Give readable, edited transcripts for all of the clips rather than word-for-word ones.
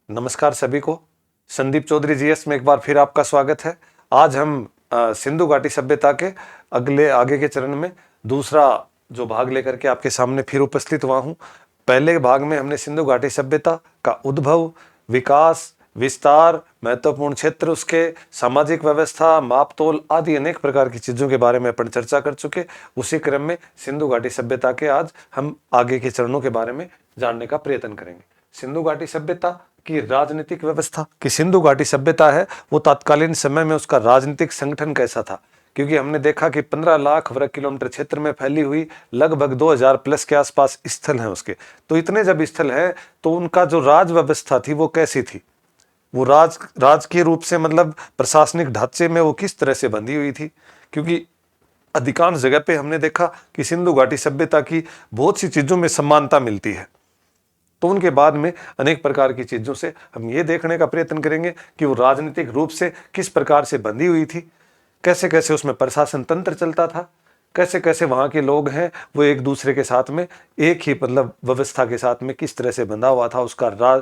नमस्कार सभी को। संदीप चौधरी जीएस में एक बार फिर आपका स्वागत है। आज हम सिंधु घाटी सभ्यता के आगे के चरण में दूसरा जो भाग लेकर के आपके सामने फिर उपस्थित हुआ हूँ। पहले भाग में हमने सिंधु घाटी सभ्यता का उद्भव, विकास, विस्तार, महत्वपूर्ण क्षेत्र, उसके सामाजिक व्यवस्था, मापतोल आदि अनेक प्रकार की चीजों के बारे में अपन चर्चा कर चुके। उसी क्रम में सिंधु घाटी सभ्यता के आज हम आगे के चरणों के बारे में जानने का प्रयत्न करेंगे। सिंधु घाटी सभ्यता की राजनीतिक व्यवस्था की सिंधु घाटी सभ्यता है वो तत्कालीन समय में उसका राजनीतिक संगठन कैसा था, क्योंकि हमने देखा कि 15 लाख वर्ग किलोमीटर क्षेत्र में फैली हुई लगभग 2000 प्लस के आसपास स्थल हैं उसके। तो इतने जब स्थल है तो उनका जो राज व्यवस्था थी वो कैसी थी, वो राजकीय रूप से मतलब प्रशासनिक ढांचे में वो किस तरह से बंधी हुई थी। क्योंकि अधिकांश जगह पे हमने देखा कि सिंधु घाटी सभ्यता की बहुत सी चीजों में समानता मिलती है। तो उनके बाद में अनेक प्रकार की चीजों से हम ये देखने का प्रयत्न करेंगे कि वो राजनीतिक रूप से किस प्रकार से बंधी हुई थी, कैसे कैसे उसमें प्रशासन तंत्र चलता था, कैसे कैसे वहां के लोग हैं वो एक दूसरे के साथ में एक ही मतलब व्यवस्था के साथ में किस तरह से बंधा हुआ था। उसका राज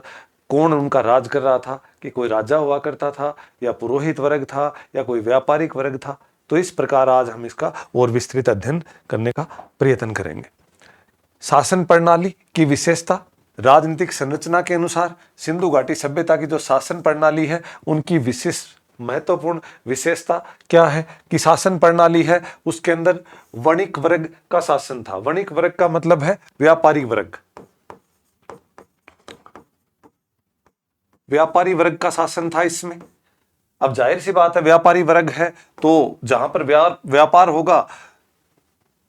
कौन उनका राज कर रहा था, कि कोई राजा हुआ करता था या पुरोहित वर्ग था या कोई व्यापारिक वर्ग था। तो इस प्रकार आज हम इसका और विस्तृत अध्ययन करने का प्रयत्न करेंगे। शासन प्रणाली की विशेषता, राजनीतिक संरचना के अनुसार सिंधु घाटी सभ्यता की जो शासन प्रणाली है उनकी विशेष महत्वपूर्ण विशेषता क्या है कि शासन प्रणाली है उसके अंदर वणिक वर्ग का शासन था। वणिक वर्ग का मतलब है व्यापारी वर्ग। व्यापारी वर्ग का शासन था इसमें। अब जाहिर सी बात है व्यापारी वर्ग है तो जहां पर व्यापार होगा,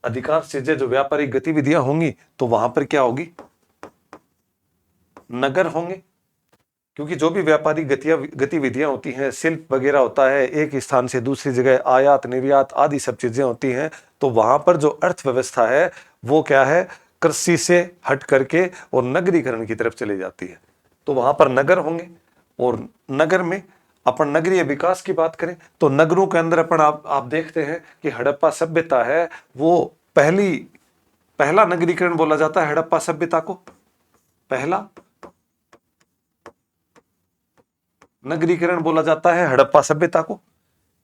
अधिकांश चीजें जो व्यापारिक गतिविधियां होंगी तो वहां पर क्या होगी, नगर होंगे। क्योंकि जो भी व्यापारिक गतिविधियां होती हैं, शिल्प वगैरह होता है, एक स्थान से दूसरी जगह आयात निर्यात आदि सब चीजें होती हैं, तो वहां पर जो अर्थव्यवस्था है वो क्या है, कृषि से हट करके और नगरीकरण की तरफ चली जाती है। तो वहां पर नगर होंगे। और नगर में अपन नगरीय विकास की बात करें तो नगरों के अंदर अपन आप देखते हैं कि हड़प्पा सभ्यता है वो पहला नगरीकरण बोला जाता है हड़प्पा सभ्यता को। पहला नगरीकरण बोला जाता है हड़प्पा सभ्यता को,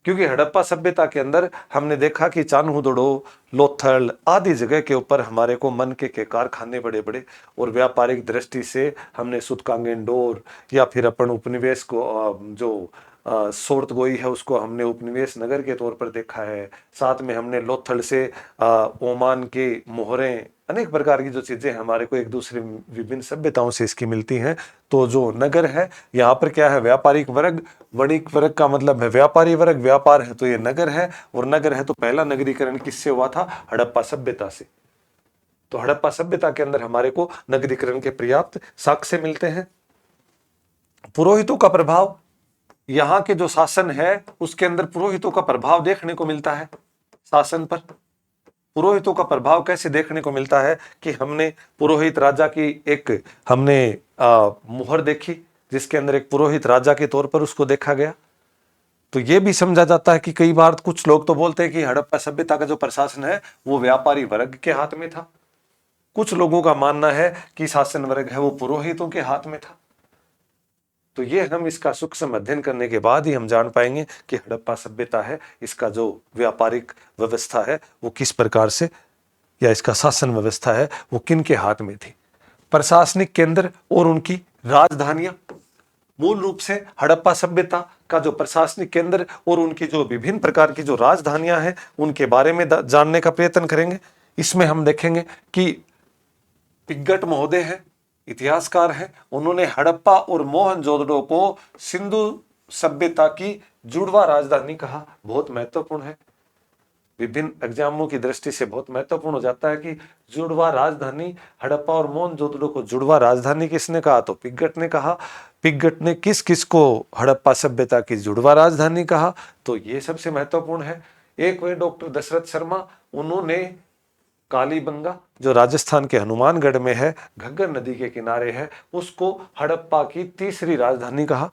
क्योंकि हड़प्पा सभ्यता के अंदर हमने देखा कि चान्होदड़ो, लोथल आदि जगह के ऊपर हमारे को मनके के कारखाने बड़े बड़े, और व्यापारिक दृष्टि से हमने सूतकांगेंडोर या फिर अपन उपनिवेश को जो सोर्तगोई है उसको हमने उपनिवेश नगर के तौर पर देखा है। साथ में हमने लोथल से ओमान के मोहरें, अनेक प्रकार की जो चीजें हमारे को एक दूसरे विभिन्न सभ्यताओं से इसकी मिलती हैं। तो जो नगर है यहाँ पर क्या है, व्यापारिक वर्ग। वणिक वर्ग का मतलब है व्यापारी वर्ग, व्यापार है तो ये नगर है, और नगर है तो पहला नगरीकरण किससे हुआ था, हड़प्पा सभ्यता से। तो हड़प्पा सभ्यता के अंदर हमारे को नगरीकरण के पर्याप्त साक्ष्य मिलते हैं। पुरोहितों का प्रभाव, यहाँ के जो शासन है उसके अंदर पुरोहितों का प्रभाव देखने को मिलता है। शासन पर पुरोहितों का प्रभाव कैसे देखने को मिलता है कि हमने पुरोहित राजा की एक हमने मुहर देखी जिसके अंदर एक पुरोहित राजा के तौर पर उसको देखा गया। तो यह भी समझा जाता है कि कई बार कुछ लोग तो बोलते हैं कि हड़प्पा सभ्यता का जो प्रशासन है वो व्यापारी वर्ग के हाथ में था। कुछ लोगों का मानना है कि शासन वर्ग है वो पुरोहितों के हाथ में था। तो ये हम इसका सूक्ष्म अध्ययन करने के बाद ही हम जान पाएंगे कि हड़प्पा सभ्यता है इसका जो व्यापारिक व्यवस्था है वो किस प्रकार से, या इसका शासन व्यवस्था है वो किन के हाथ में थी। प्रशासनिक केंद्र और उनकी राजधानियां, मूल रूप से हड़प्पा सभ्यता का जो प्रशासनिक केंद्र और उनकी जो विभिन्न प्रकार की जो राजधानियां हैं उनके बारे में जानने का प्रयत्न करेंगे। इसमें हम देखेंगे कि पिग्गट महोदय है, इतिहासकार हैं, उन्होंने हड़प्पा और मोहनजोदड़ो को सिंधु सभ्यता की जुड़वा राजधानी कहा। बहुत महत्वपूर्ण है, विभिन्न एग्जामों की दृष्टि से बहुत महत्वपूर्ण हो जाता है कि जुड़वा राजधानी, हड़प्पा और मोहनजोदड़ो को जुड़वा राजधानी किसने कहा, तो पिग्गट ने कहा। पिग्गट ने किस किस को हड़प्पा सभ्यता की जुड़वा राजधानी कहा, तो ये सबसे महत्वपूर्ण है। एक वे डॉक्टर दशरथ शर्मा, उन्होंने कालीबंगा जो राजस्थान के हनुमानगढ़ में है, घग्गर नदी के किनारे है, उसको हड़प्पा की तीसरी राजधानी कहा।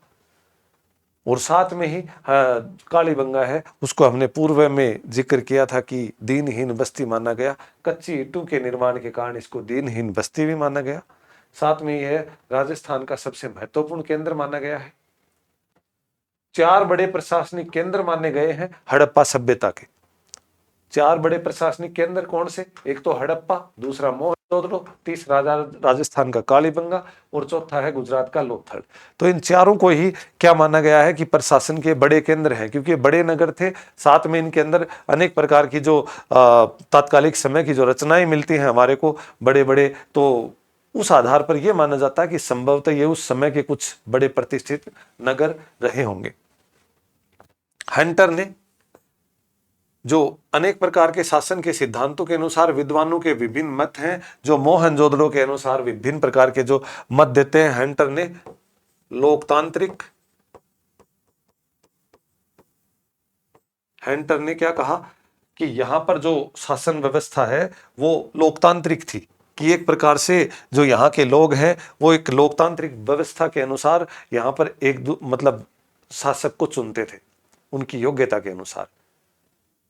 और साथ में ही कालीबंगा है उसको हमने पूर्व में जिक्र किया था कि दीनहीन बस्ती माना गया, कच्ची ईंटों के निर्माण के कारण इसको दीनहीन बस्ती भी माना गया। साथ में यह राजस्थान का सबसे महत्वपूर्ण केंद्र माना गया है। 4 बड़े प्रशासनिक केंद्र माने गए हैं हड़प्पा सभ्यता के। 4 बड़े प्रशासनिक केंद्र कौन से? एक तो हड़प्पा, दूसरा मोहनजोदड़ो, तीसरा राजस्थान का कालीबंगा और चौथा है गुजरात का लोथल। तो इन चारों को ही क्या माना गया है कि प्रशासन के बड़े केंद्र हैं, क्योंकि बड़े नगर थे। साथ में इनके अंदर अनेक प्रकार की जो तात्कालिक समय की जो रचनाएं मिलती हैं हमारे को बड़े बड़े, तो उस आधार पर यह माना जाता है कि संभवतः ये उस समय के कुछ बड़े प्रतिष्ठित नगर रहे होंगे। हंटर ने जो अनेक प्रकार के शासन के सिद्धांतों के अनुसार विद्वानों के विभिन्न मत हैं, जो मोहनजोदड़ो के अनुसार विभिन्न प्रकार के जो मत देते हैं, हंटर ने लोकतांत्रिक, हंटर ने क्या कहा कि यहां पर जो शासन व्यवस्था है वो लोकतांत्रिक थी, कि एक प्रकार से जो यहाँ के लोग हैं वो एक लोकतांत्रिक व्यवस्था के अनुसार यहाँ पर मतलब शासक को चुनते थे उनकी योग्यता के अनुसार।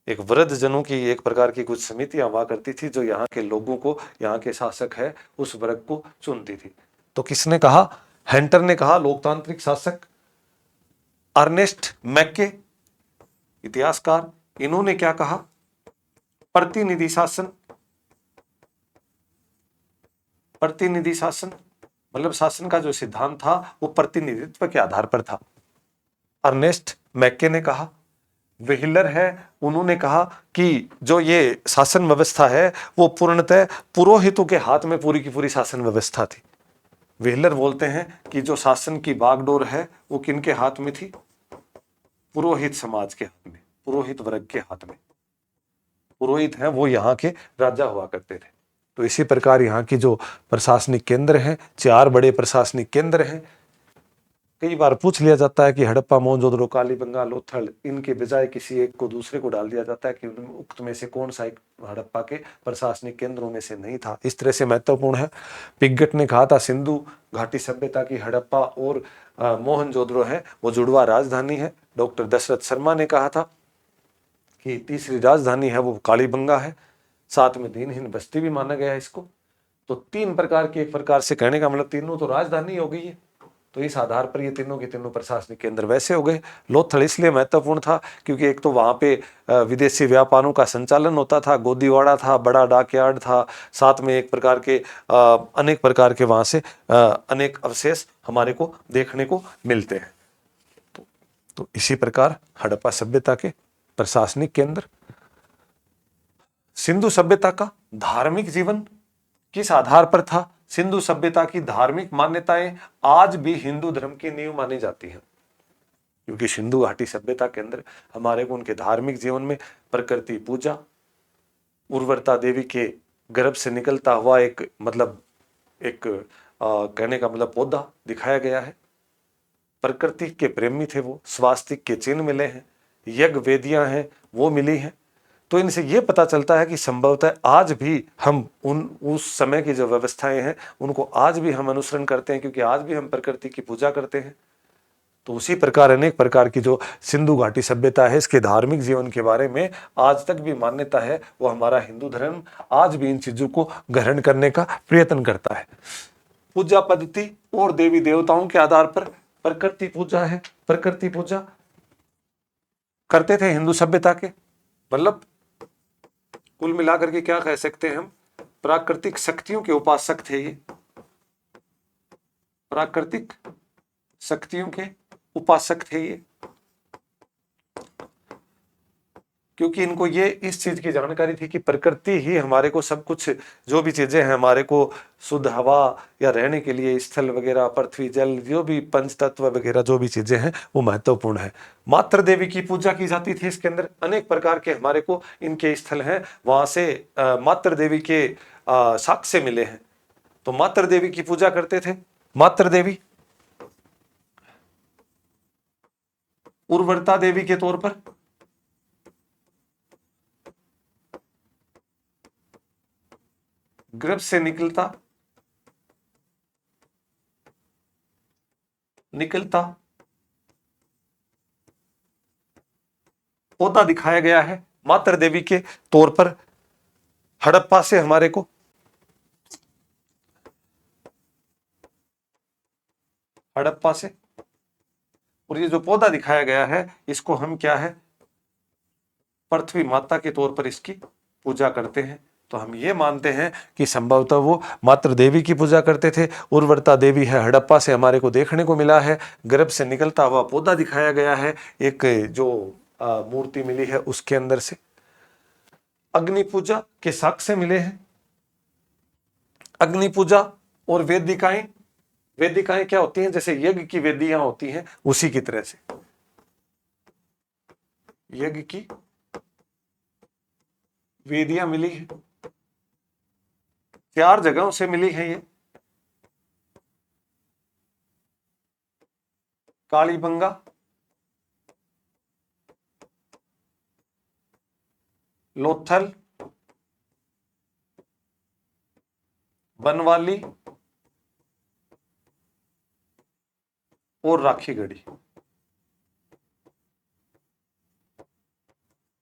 एक वृद्ध जनों की एक प्रकार की कुछ समितियां हुआ करती थी जो यहाँ के लोगों को, यहाँ के शासक है उस वर्ग को चुनती थी। तो किसने कहा? हंटर ने कहा लोकतांत्रिक शासक। अर्नेस्ट मैक्के इतिहासकार, इन्होंने क्या कहा? प्रतिनिधि शासन। प्रतिनिधि शासन मतलब शासन का जो सिद्धांत था वो प्रतिनिधित्व के आधार पर था। अर्नेस्ट मैक्के ने कहा। व्हीलर है, उन्होंने कहा कि जो ये शासन व्यवस्था है वो पूर्णतः पुरोहितों के हाथ में पूरी की पूरी शासन व्यवस्था थी। व्हीलर बोलते हैं कि जो शासन की बागडोर है वो किनके हाथ में थी? पुरोहित समाज के हाथ में, पुरोहित वर्ग के हाथ में। पुरोहित हैं वो यहाँ के राजा हुआ करते थे। तो इसी प्रकार यहाँ की जो प्रशासनिक केंद्र हैं, 4 बड़े प्रशासनिक केंद्र हैं। कई बार पूछ लिया जाता है कि हड़प्पा, मोहनजोदड़ो, कालीबंगा, लोथल, इनके बजाय किसी एक को दूसरे को डाल दिया जाता है कि उक्त में से कौन सा एक हड़प्पा के प्रशासनिक केंद्रों में से नहीं था। इस तरह से महत्वपूर्ण है। पिगट ने कहा था सिंधु घाटी सभ्यता की हड़प्पा और मोहनजोदड़ो है वो जुड़वा राजधानी है। डॉक्टर दशरथ शर्मा ने कहा था कि तीसरी राजधानी है वो कालीबंगा है। साथ में दीनहीन बस्ती भी माना गया है इसको। तो 3 प्रकार के, एक प्रकार से कहने का मतलब तीनों तो राजधानी हो गई है। तो इस आधार पर ये तीनों के तीनों प्रशासनिक केंद्र वैसे हो गए। लोथल इसलिए महत्वपूर्ण था क्योंकि एक तो वहां पे विदेशी व्यापारों का संचालन होता था, गोदीवाड़ा था, बड़ा डाकयार्ड था, साथ में एक प्रकार के अनेक प्रकार के वहां से अनेक अवशेष हमारे को देखने को मिलते हैं। तो इसी प्रकार हड़प्पा सभ्यता के प्रशासनिक केंद्र। सिंधु सभ्यता का धार्मिक जीवन किस आधार पर था? सिंधु सभ्यता की धार्मिक मान्यताएं आज भी हिंदू धर्म की नींव मानी जाती हैं, क्योंकि सिंधु घाटी सभ्यता के अंदर हमारे को उनके धार्मिक जीवन में प्रकृति पूजा, उर्वरता देवी के गर्भ से निकलता हुआ एक कहने का मतलब पौधा दिखाया गया है। प्रकृति के प्रेमी थे वो, स्वास्तिक के चिन्ह मिले हैं, यज्ञ वेदियां हैं वो मिली हैं। तो इनसे ये पता चलता है कि संभवतः आज भी हम उस समय की जो व्यवस्थाएं हैं उनको आज भी हम अनुसरण करते हैं, क्योंकि आज भी हम प्रकृति की पूजा करते हैं। तो उसी प्रकार अनेक प्रकार की जो सिंधु घाटी सभ्यता है इसके धार्मिक जीवन के बारे में आज तक भी मान्यता है। वो हमारा हिंदू धर्म आज भी इन चीजों को ग्रहण करने का प्रयत्न करता है। पूजा पद्धति और देवी देवताओं के आधार पर प्रकृति पूजा है। प्रकृति पूजा करते थे हिंदू सभ्यता के, मतलब कुल मिलाकर के क्या कह सकते हैं हम? प्राकृतिक शक्तियों के उपासक थे ये, प्राकृतिक शक्तियों के उपासक थे ये, क्योंकि इनको ये इस चीज की जानकारी थी कि प्रकृति ही हमारे को सब कुछ, जो भी चीजें हैं हमारे को शुद्ध हवा या रहने के लिए स्थल वगैरह, पृथ्वी, जल, जो भी पंच तत्व वगैरह जो भी चीजें हैं वो महत्वपूर्ण है। मातृ देवी की पूजा की जाती थी इसके अंदर। अनेक प्रकार के हमारे को इनके स्थल हैं, वहां से मातृ देवी के साक्ष्य मिले हैं। तो मातृ देवी की पूजा करते थे। मातृ देवी उर्वरता देवी के तौर पर, गर्भ से निकलता पौधा दिखाया गया है मातृ देवी के तौर पर। हड़प्पा से हमारे को हड़प्पा से। और ये जो पौधा दिखाया गया है इसको हम क्या है, पृथ्वी माता के तौर पर इसकी पूजा करते हैं। तो हम ये मानते हैं कि संभवतः वो मातृ देवी की पूजा करते थे। उर्वरता देवी है हड़प्पा से हमारे को देखने को मिला है। गर्भ से निकलता हुआ पौधा दिखाया गया है, एक जो मूर्ति मिली है उसके अंदर से। अग्नि पूजा के साक्ष्य मिले हैं। अग्नि पूजा और वेदिकाएं, वेदिकाएं क्या होती हैं, जैसे यज्ञ की वेदियां होती हैं उसी की तरह से यज्ञ की वेदियां मिली है। 4 जगहों से मिली है ये। कालीबंगा, लोथल, बनवाली और राखीगढ़ी।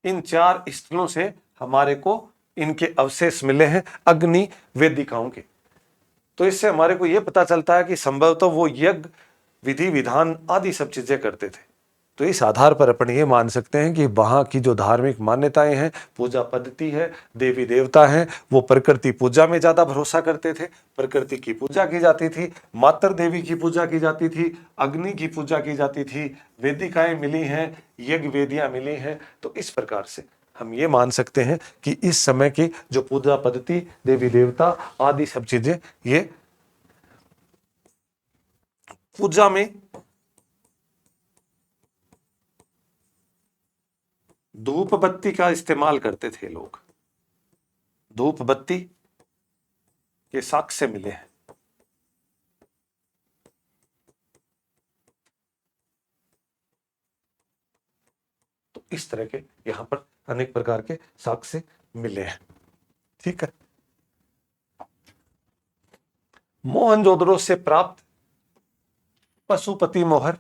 इन 4 स्थलों से हमारे को इनके अवशेष मिले हैं अग्नि वेदिकाओं के। तो इससे हमारे को यह पता चलता है कि संभवतः वो यज्ञ विधि विधान आदि सब चीजें करते थे। तो इस आधार पर अपन ये मान सकते हैं कि वहाँ की जो धार्मिक मान्यताएं हैं, पूजा पद्धति है, देवी देवता हैं, वो प्रकृति पूजा में ज्यादा भरोसा करते थे। प्रकृति की पूजा की जाती थी, मातृ देवी की पूजा की जाती थी, अग्नि की पूजा की जाती थी, वेदिकाएं मिली हैं, यज्ञ वेदियां मिली हैं। तो इस प्रकार से हम ये मान सकते हैं कि इस समय की जो पूजा पद्धति, देवी देवता आदि सब चीजें, ये पूजा में धूप बत्ती का इस्तेमाल करते थे लोग। धूप बत्ती के साक्ष्य मिले हैं। तो इस तरह के यहां पर अनेक प्रकार के साक्ष्य मिले हैं। ठीक है। मोहनजोदड़ो से प्राप्त पशुपति मोहर,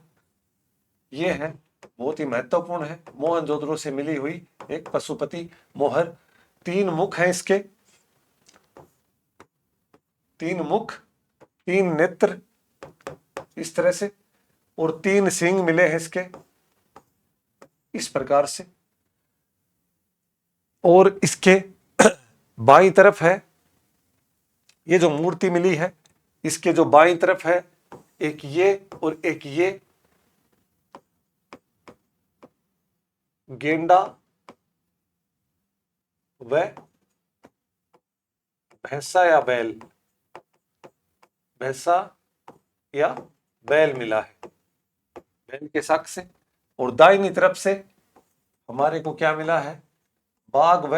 यह है बहुत ही महत्वपूर्ण है। मोहनजोदड़ो से मिली हुई एक पशुपति मोहर। 3 मुख हैं इसके, 3 मुख, 3 नेत्र इस तरह से, और 3 सींग मिले हैं इसके इस प्रकार से। और इसके बाईं तरफ है ये जो मूर्ति मिली है, इसके जो बाईं तरफ है एक ये और एक ये गेंडा व भैंसा या बैल, भैंसा या बैल मिला है, बैल के साक्ष्य से। और दाहिनी तरफ से हमारे को क्या मिला है, बाघ व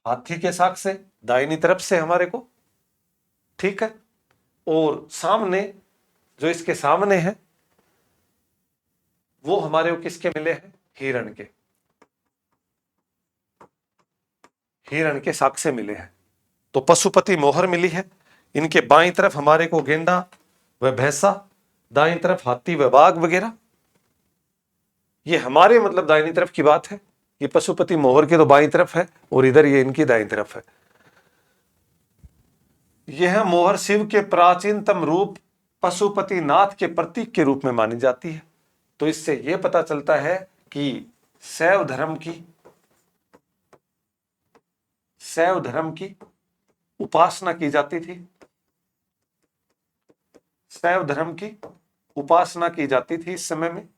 हाथी के साक्ष्य से, दाहिनी तरफ से हमारे को। ठीक है। और सामने जो इसके सामने है वो हमारे को किसके मिले हैं, हिरण के, हिरण के साक्ष्य मिले हैं। तो पशुपति मोहर मिली है। इनके बाईं तरफ हमारे को गेंडा व भैंसा, दाईं तरफ हाथी व बाघ वगैरह। ये हमारे मतलब दाहिनी तरफ की बात है। ये पशुपति मोहर के तो बाईं तरफ है और इधर ये इनकी दाईं तरफ है। यह मोहर शिव के प्राचीनतम रूप पशुपति नाथ के प्रतीक के रूप में मानी जाती है। तो इससे यह पता चलता है कि शैव धर्म की उपासना की जाती थी। शैव धर्म की उपासना की जाती थी इस समय में।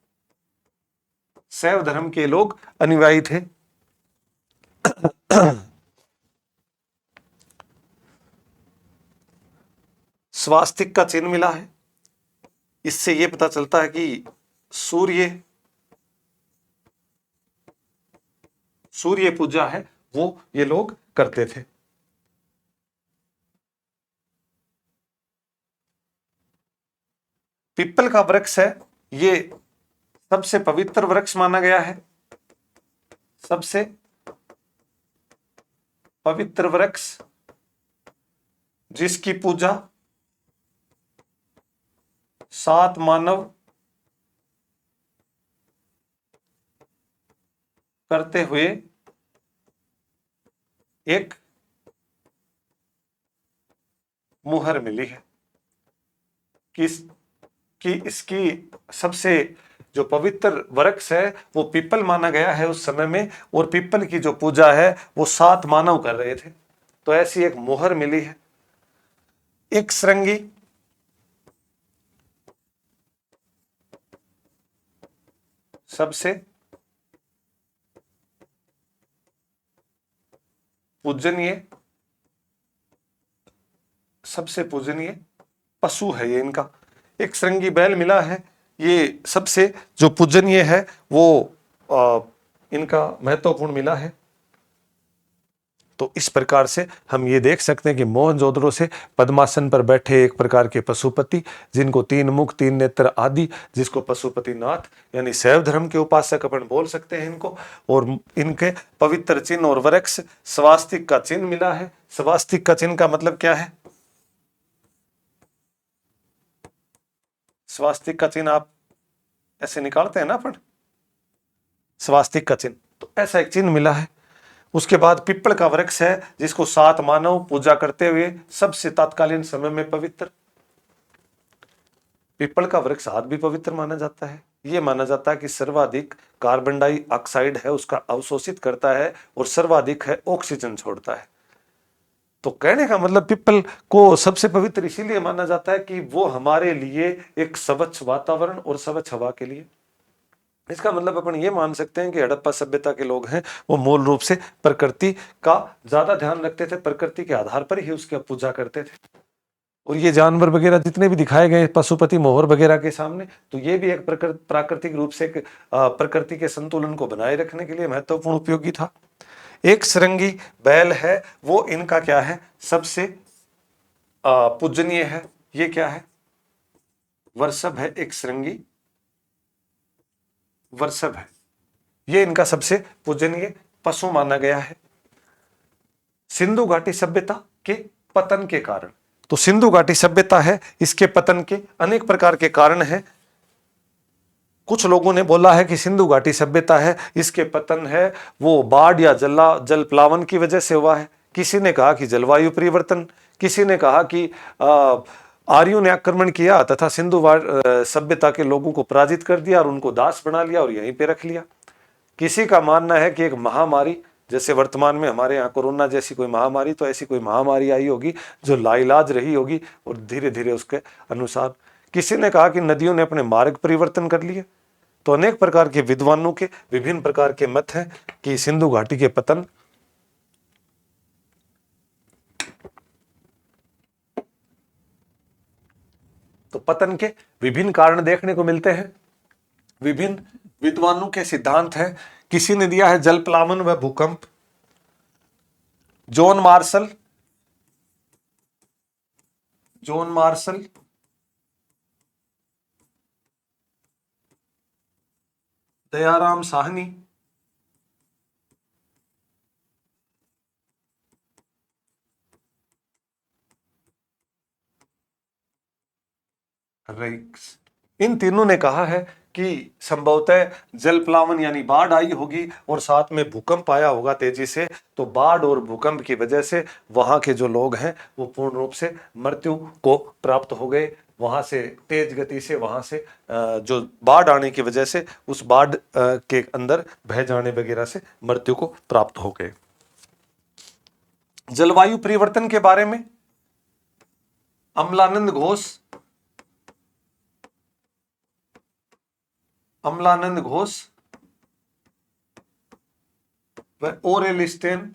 शैव धर्म के लोग अनुयायी थे। स्वास्तिक का चिन्ह मिला है। इससे यह पता चलता है कि सूर्य पूजा है वो ये लोग करते थे। पीपल का वृक्ष है, ये सबसे पवित्र वृक्ष माना गया है। सबसे पवित्र वृक्ष जिसकी पूजा 7 मानव करते हुए एक मुहर मिली है। कि कि इसकी सबसे जो पवित्र वृक्ष है वो पीपल माना गया है उस समय में, और पीपल की जो पूजा है वो 7 मानव कर रहे थे। तो ऐसी एक मोहर मिली है। एक श्रृंगी सबसे पूजनीय, सबसे पूजनीय पशु है ये इनका। एक श्रृंगी बैल मिला है, ये सबसे जो पूजनीय है वो इनका महत्वपूर्ण मिला है। तो इस प्रकार से हम ये देख सकते हैं कि मोहनजोदड़ो से पद्मासन पर बैठे एक प्रकार के पशुपति, जिनको 3 मुख 3 नेत्र आदि, जिसको पशुपतिनाथ यानी शैव धर्म के उपासक अपन बोल सकते हैं इनको। और इनके पवित्र चिन्ह और वृक्ष स्वास्तिक का चिन्ह मिला है। स्वास्तिक का चिन्ह का मतलब क्या है? स्वास्तिक का चिन्ह आप ऐसे निकालते हैं ना अपन, स्वास्तिक का चिन्ह, तो ऐसा एक चिन्ह मिला है। उसके बाद पीपल का वृक्ष है, जिसको 7 मानव पूजा करते हुए सबसे तत्कालीन समय में पवित्र। पीपल का वृक्ष आज भी पवित्र माना जाता है। यह माना जाता है कि सर्वाधिक कार्बन डाइऑक्साइड है उसका अवशोषित करता है और सर्वाधिक है ऑक्सीजन छोड़ता है। तो कहने का मतलब पीपल को सबसे पवित्र इसीलिए माना जाता है कि वो हमारे लिए एक स्वच्छ वातावरण और स्वच्छ हवा के लिए। इसका मतलब अपन ये मान सकते हैं कि हड़प्पा सभ्यता के लोग हैं वो मूल रूप से प्रकृति का ज्यादा ध्यान रखते थे, प्रकृति के आधार पर ही उसकी पूजा करते थे। और ये जानवर वगैरह जितने भी दिखाए गए पशुपति मोहर वगैरह के सामने, तो ये भी एक प्राकृतिक रूप से प्रकृति के संतुलन को बनाए रखने के लिए महत्वपूर्ण उपयोगी था। एक श्रृंगी बैल है, वो इनका क्या है? सबसे पूजनीय है। ये क्या है? वर्षभ है। एक श्रृंगी वर्षभ है, ये इनका सबसे पूजनीय पशु माना गया है। सिंधु घाटी सभ्यता के पतन के कारण, तो सिंधु घाटी सभ्यता है, इसके पतन के अनेक प्रकार के कारण हैं। कुछ लोगों ने बोला है कि सिंधु घाटी सभ्यता है, इसके पतन है वो बाढ़ या जल प्लावन की वजह से हुआ है। किसी ने कहा कि जलवायु परिवर्तन, किसी ने कहा कि आर्यों ने आक्रमण किया तथा सिंधु सभ्यता के लोगों को पराजित कर दिया और उनको दास बना लिया और यहीं पे रख लिया। किसी का मानना है कि एक महामारी, जैसे वर्तमान में हमारे यहाँ कोरोना जैसी कोई महामारी, तो ऐसी कोई महामारी आई होगी जो लाइलाज रही होगी और धीरे धीरे उसके अनुसार। किसी ने कहा कि नदियों ने अपने मार्ग परिवर्तन कर लिए। तो अनेक प्रकार के विद्वानों के विभिन्न प्रकार के मत हैं कि सिंधु घाटी के पतन तो पतन के विभिन्न कारण देखने को मिलते हैं। विभिन्न विद्वानों के सिद्धांत हैं। किसी ने दिया है जल प्लावन व भूकंप। जॉन मार्शल दयाराम साहनी, इन तीनों ने कहा है कि संभवतः जल प्लावन यानी बाढ़ आई होगी और साथ में भूकंप आया होगा तेजी से। तो बाढ़ और भूकंप की वजह से वहां के जो लोग हैं वो पूर्ण रूप से मृत्यु को प्राप्त हो गए। वहां से तेज गति से, वहां से जो बाढ़ आने की वजह से उस बाढ़ के अंदर बह जाने वगैरह से मृत्यु को प्राप्त हो गए। जलवायु परिवर्तन के बारे में अमलानंद घोष व ओरेल स्टेन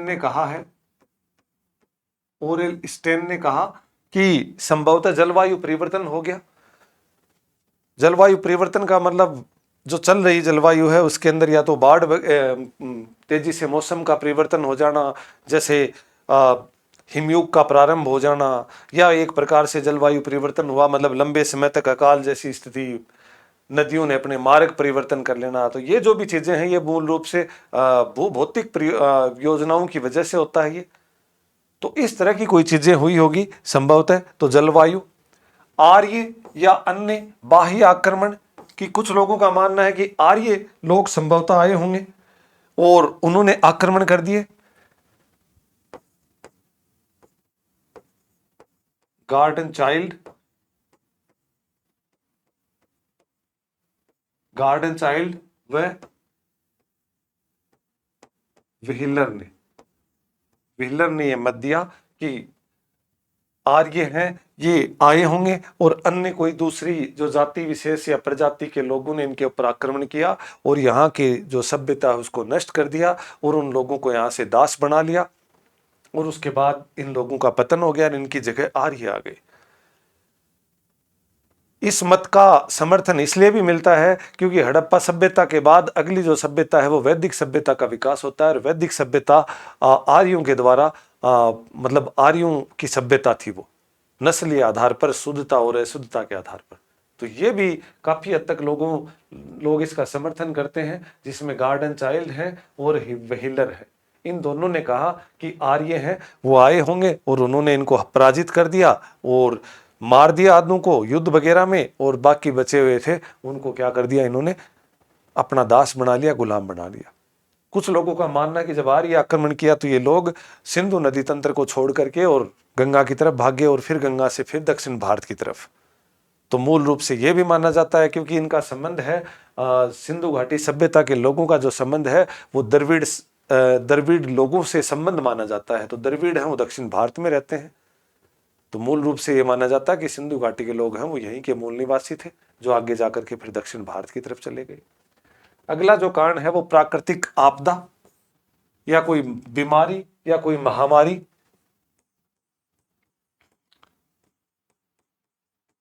ने कहा कि संभवतः जलवायु परिवर्तन हो गया। जलवायु परिवर्तन का मतलब जो चल रही जलवायु है उसके अंदर या तो बाढ़, तेजी से मौसम का परिवर्तन हो जाना, जैसे हिमयुग का प्रारंभ हो जाना, या एक प्रकार से जलवायु परिवर्तन हुआ मतलब लंबे समय तक अकाल जैसी स्थिति, नदियों ने अपने मार्ग परिवर्तन कर लेना। तो ये जो भी चीजें हैं ये मूल रूप से भूभौतिक योजनाओं की वजह से होता है ये। तो इस तरह की कोई चीजें हुई होगी संभवतः। तो जलवायु, आर्य या अन्य बाह्य आक्रमण, कि कुछ लोगों का मानना है कि आर्य लोग संभवतः आए होंगे और उन्होंने आक्रमण कर दिए। गार्डन चाइल्ड, गार्डन चाइल्ड व व्हीलर ने ये मत दिया कि आर्य हैं ये आए होंगे और अन्य कोई दूसरी जो जाति विशेष या प्रजाति के लोगों ने इनके ऊपर आक्रमण किया और यहाँ के जो सभ्यता है उसको नष्ट कर दिया और उन लोगों को यहाँ से दास बना लिया और उसके बाद इन लोगों का पतन हो गया और इनकी जगह आर्य आ गए। इस मत का समर्थन इसलिए भी मिलता है क्योंकि हड़प्पा सभ्यता के बाद अगली जो सभ्यता है वो वैदिक सभ्यता का विकास होता है और वैदिक सभ्यता आर्यों के द्वारा मतलब आर्यों की सभ्यता थी, वो नस्लीय आधार पर, शुद्धता और अशुद्धता के आधार पर। तो ये भी काफी हद तक लोग इसका समर्थन करते हैं, जिसमें गार्डन चाइल्ड है और व्हीलर है। इन दोनों ने कहा कि आर्य हैं वो आए होंगे और उन्होंने इनको पराजित कर दिया और मार दिया आदमों को युद्ध वगैरह में, और बाकी बचे हुए थे उनको क्या कर दिया, इन्होंने अपना दास बना लिया, गुलाम बना लिया। कुछ लोगों का मानना है कि जब आर्य आक्रमण किया तो ये लोग सिंधु नदी तंत्र को छोड़ करके और गंगा की तरफ भागे और फिर गंगा से फिर दक्षिण भारत की तरफ। तो मूल रूप से यह भी माना जाता है क्योंकि इनका संबंध है सिंधु घाटी सभ्यता के लोगों का जो संबंध है वो द्रविड़ लोगों से संबंध माना जाता है। तो द्रविड़ हैं वो दक्षिण भारत में रहते हैं, तो मूल रूप से ये माना जाता है कि सिंधु घाटी के लोग हैं वो यहीं के मूल निवासी थे जो आगे जाकर के फिर दक्षिण भारत की तरफ चले गए। अगला जो कारण है वो प्राकृतिक आपदा या कोई बीमारी या कोई महामारी।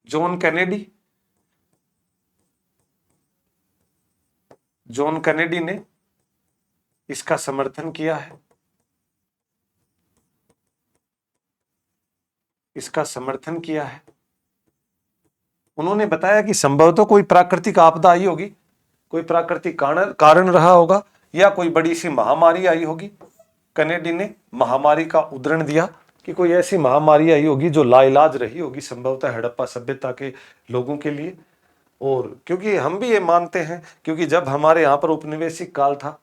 जॉन कैनेडी ने इसका समर्थन किया है, उन्होंने बताया कि संभवतः कोई प्राकृतिक आपदा आई होगी, कोई प्राकृतिक कारण रहा होगा या कोई बड़ी सी महामारी आई होगी। कैनेडी ने महामारी का उदाहरण दिया कि कोई ऐसी महामारी आई होगी जो लाइलाज रही होगी संभवतः हड़प्पा सभ्यता के लोगों के लिए। और क्योंकि हम भी ये मानते हैं, क्योंकि जब हमारे यहाँ पर उपनिवेशिक काल था,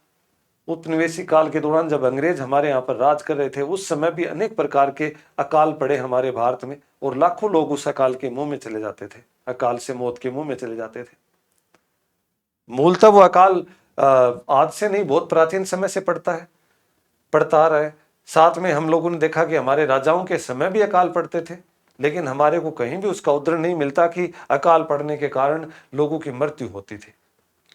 उपनिवेशिक काल के दौरान जब अंग्रेज हमारे यहाँ पर राज कर रहे थे, उस समय भी अनेक प्रकार के अकाल पड़े हमारे भारत में और लाखों लोग उस अकाल के मुंह में चले जाते थे, अकाल से मौत के मुंह में चले जाते थे। मूलतः वो अकाल आज से नहीं, बहुत प्राचीन समय से पड़ता आ रहा है। साथ में हम लोगों ने देखा कि हमारे राजाओं के समय भी अकाल पड़ते थे, लेकिन हमारे को कहीं भी उसका उदाहरण नहीं मिलता कि अकाल पड़ने के कारण लोगों की मृत्यु होती थी।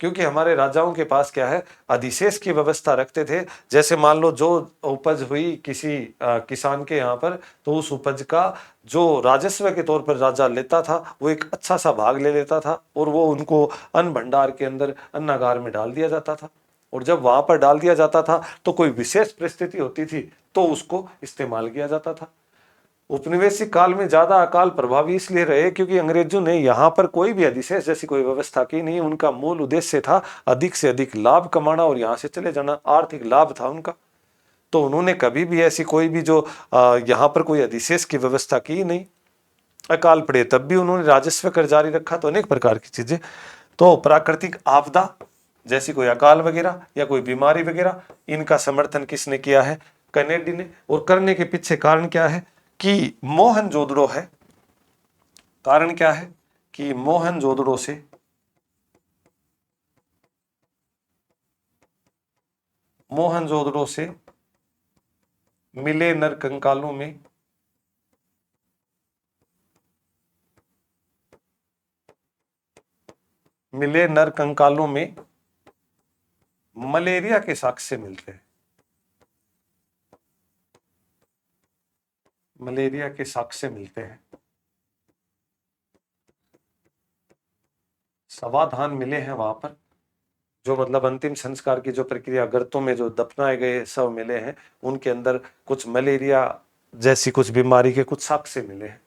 क्योंकि हमारे राजाओं के पास क्या है, अधिशेष की व्यवस्था रखते थे। जैसे मान लो जो उपज हुई किसी किसान के यहाँ पर, तो उस उपज का जो राजस्व के तौर पर राजा लेता था वो एक अच्छा सा भाग ले लेता था और वो उनको अन्न भंडार के अंदर अन्नागार में डाल दिया जाता था। और जब वहां पर डाल दिया जाता था तो कोई विशेष परिस्थिति होती थी तो उसको इस्तेमाल किया जाता था। उपनिवेशिक काल में ज्यादा अकाल प्रभावी इसलिए रहे क्योंकि अंग्रेजों ने यहाँ पर कोई भी अधिशेष जैसी कोई व्यवस्था की नहीं। उनका मूल उद्देश्य था अधिक से अधिक लाभ कमाना और यहाँ से चले जाना, आर्थिक लाभ था उनका। तो उन्होंने कभी भी ऐसी कोई भी जो यहाँ पर कोई अधिशेष की व्यवस्था की नहीं। अकाल पड़े तब भी उन्होंने राजस्व कर जारी रखा। तो अनेक प्रकार की चीजें, तो प्राकृतिक आपदा जैसी कोई अकाल वगैरह या कोई बीमारी वगैरह, इनका समर्थन किसने किया है, कैनेडी ने। और करने के पीछे कारण क्या है कि मोहनजोदड़ो है, कारण क्या है कि मोहनजोदड़ो से मिले नर कंकालों में मलेरिया के साक्ष्य मिलते हैं, मलेरिया के साक्ष्य मिलते हैं। समाधान मिले हैं वहां पर, जो मतलब अंतिम संस्कार की जो प्रक्रिया, गर्तों में जो दफनाए गए सब मिले हैं, उनके अंदर कुछ मलेरिया जैसी कुछ बीमारी के कुछ साक्ष्य मिले हैं।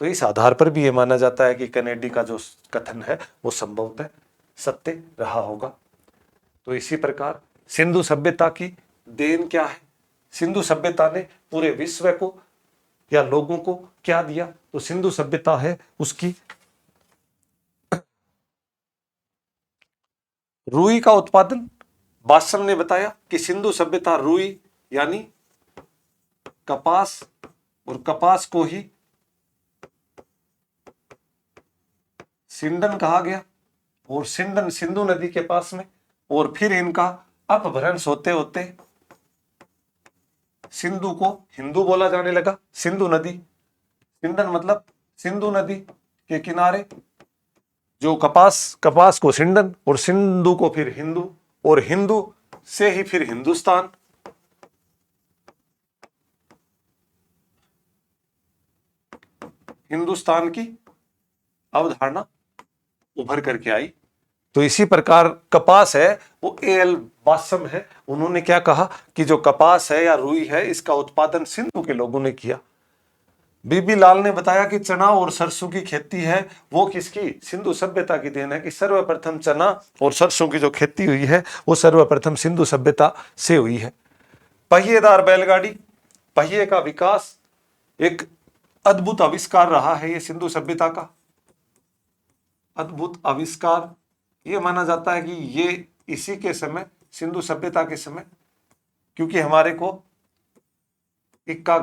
तो इस आधार पर भी ये माना जाता है कि कैनेडी का जो कथन है वो संभवतः सत्य रहा होगा। तो इसी प्रकार सिंधु सभ्यता की देन क्या है, सिंधु सभ्यता ने पूरे विश्व को या लोगों को क्या दिया, तो सिंधु सभ्यता है उसकी रुई का उत्पादन। बादशाह ने बताया कि सिंधु सभ्यता रुई यानी कपास, और कपास को ही सिंडन कहा गया, और सिंडन सिंधु नदी के पास में, और फिर इनका अपभ्रंश होते होते सिंधु को हिंदू बोला जाने लगा। सिंधु नदी, सिंडन मतलब सिंधु नदी के किनारे, जो कपास को सिंडन, और सिंधु को फिर हिंदू, और हिंदू से ही फिर हिंदुस्तान। हिंदुस्तान की अवधारणा उभर करके आई। तो इसी प्रकार कपास है वो एल बासम है, उन्होंने क्या कहा कि जो कपास है या रुई है इसका उत्पादन सिंधु के लोगों ने किया। बीबी लाल ने बताया कि चना और सरसों की खेती है वो किसकी, सिंधु सभ्यता की देन है, कि सर्वप्रथम चना और सरसों की जो खेती हुई है वो सर्वप्रथम सिंधु सभ्यता से हुई है। पहिएदार बैलगाड़ी, पहिए का विकास एक अद्भुत आविष्कार रहा है, ये सिंधु सभ्यता का अद्भुत आविष्कार। ये माना जाता है कि ये इसी के समय, सिंधु सभ्यता के समय, क्योंकि हमारे को इक्का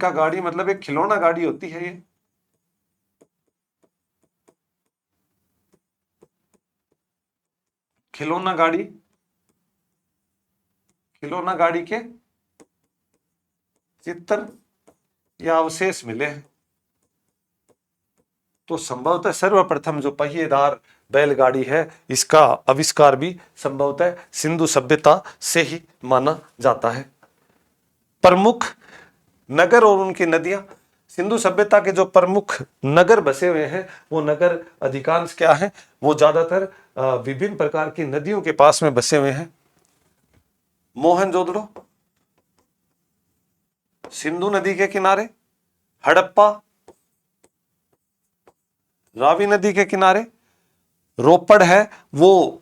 गाड़ी मतलब एक खिलौना गाड़ी होती है। ये खिलौना गाड़ी के चित्र या अवशेष मिले हैं। तो संभवतः सर्वप्रथम जो पहिएदार बैलगाड़ी है इसका आविष्कार भी संभवतः सिंधु सभ्यता से ही माना जाता है। प्रमुख नगर और उनकी नदियां, सिंधु सभ्यता के जो प्रमुख नगर बसे हुए हैं वो नगर अधिकांश क्या है, वो ज्यादातर विभिन्न प्रकार की नदियों के पास में बसे हुए हैं। मोहनजोदड़ो सिंधु नदी के किनारे, हड़प्पा रावी नदी के किनारे, रोपड़ है वो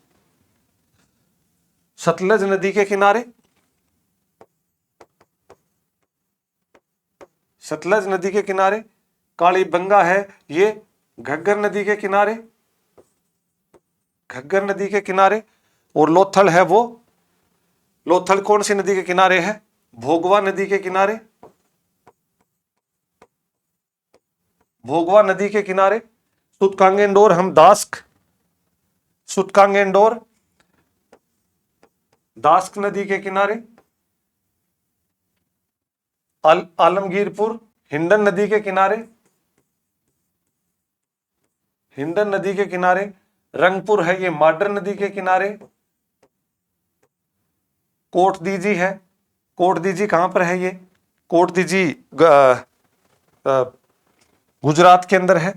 सतलज नदी के किनारे, सतलज नदी के किनारे, कालीबंगा है ये घग्गर नदी के किनारे, घग्गर नदी के किनारे, और लोथल है वो, लोथल कौन सी नदी के किनारे है, भोगवा नदी के किनारे, भोगवा नदी के किनारे। सुतकांगेंडोर हम दास्क, सुतकांगेंडोर दास्क नदी के किनारे, आलमगीरपुर हिंडन नदी के किनारे, हिंडन नदी के किनारे, रंगपुर है ये माडर नदी के किनारे, कोटदीजी है, कोटदीजी कहां पर है, ये कोटदीजी गुजरात के अंदर है,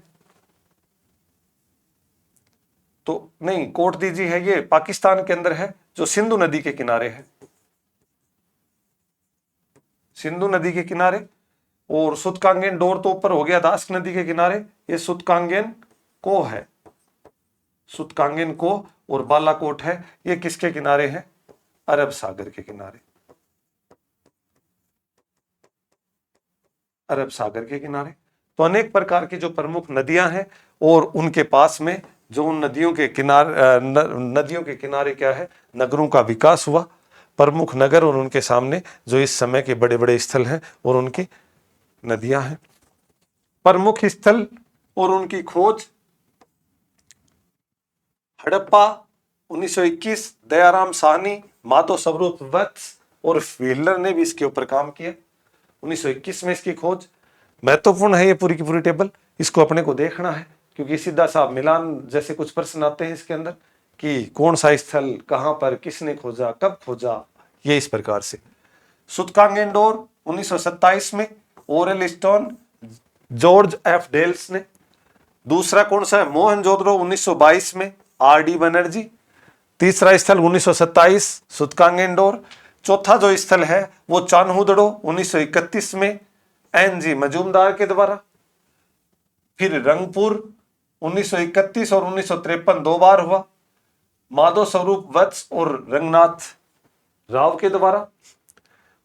तो नहीं, कोटदीजी है ये पाकिस्तान के अंदर है, जो सिंधु नदी के किनारे है, सिंधु नदी के किनारे। और सुतकांगेन डोर तो ऊपर हो गया दास्क नदी के किनारे, ये सुतकांगेन को है, सुतकांगेन को, और बालाकोट है ये किसके किनारे है, अरब सागर के किनारे, अरब सागर के किनारे। तो अनेक प्रकार की जो प्रमुख नदियां हैं और उनके पास में जो उन नदियों के किनारे क्या है, नगरों का विकास हुआ। प्रमुख नगर और उनके सामने जो इस समय के बड़े बड़े स्थल हैं और उनकी नदियां हैं। प्रमुख स्थल और उनकी खोज, हड़प्पा 1921, दयाराम साहनी, माधव स्वरूप वत्स और व्हीलर ने भी इसके ऊपर काम किया। 1921 में इसकी खोज महत्वपूर्ण है, ये पूरी की पूरी टेबल इसको अपने को देखना है, क्योंकि सीधा सा मिलान जैसे कुछ प्रश्न आते हैं इसके अंदर कि कौन सा स्थल कहां पर किसने खोजा, कब खोजा, ये इस प्रकार से। सुतकांगेंडोर 1927 में Aurel Stone, George F Dales ने। दूसरा कौन सा है, मोहनजोदड़ो 1922 में आर.डी. बनर्जी। तीसरा स्थल 1927 सुतकांगेंडोर। चौथा जो स्थल है वो चान्होदड़ो 1931 में एन.जी. मजूमदार के द्वारा। फिर रंगपुर 1931 और 1953 दो बार हुआ, माधव स्वरूप वत्स और रंगनाथ राव के द्वारा।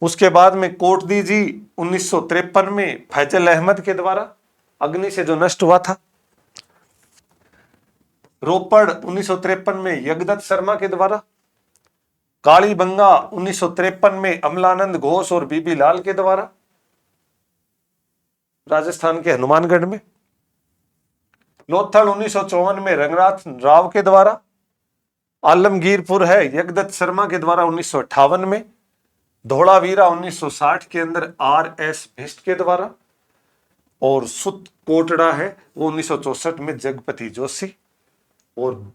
उसके बाद में कोटदीजी 1953 में फैजल अहमद के द्वारा अग्नि से जो नष्ट हुआ था। रोपड़ 1953 में यज्ञदत्त शर्मा के द्वारा। कालीबंगा 1953 में अमलानंद घोष और बीबी लाल के द्वारा। राजस्थान के हनुमानगढ़ में। लोथल 1954 में रंगनाथ राव के द्वारा। आलमगीरपुर है यज्ञदत्त शर्मा के द्वारा 1958 में। धोलावीरा 1960 के अंदर RS भिष्ट के द्वारा। और सुत कोटड़ा है वो 1964 में जगपति जोशी। और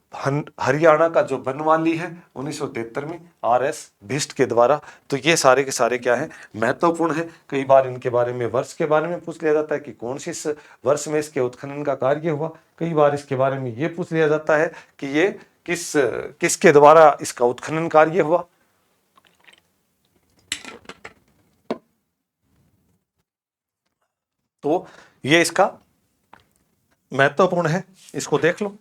हरियाणा का जो बनवाली है 1973 में RS भिष्ट के द्वारा। तो ये सारे के सारे क्या है, महत्वपूर्ण है। कई बार इनके बारे में वर्ष के बारे में पूछ लिया जाता है कि कौन सी वर्ष में इसके उत्खनन का कार्य हुआ। कई बार इसके बारे में ये पूछ लिया जाता है कि ये किसके द्वारा इसका उत्खनन कार्य हुआ। तो ये इसका महत्वपूर्ण है, इसको देख लो।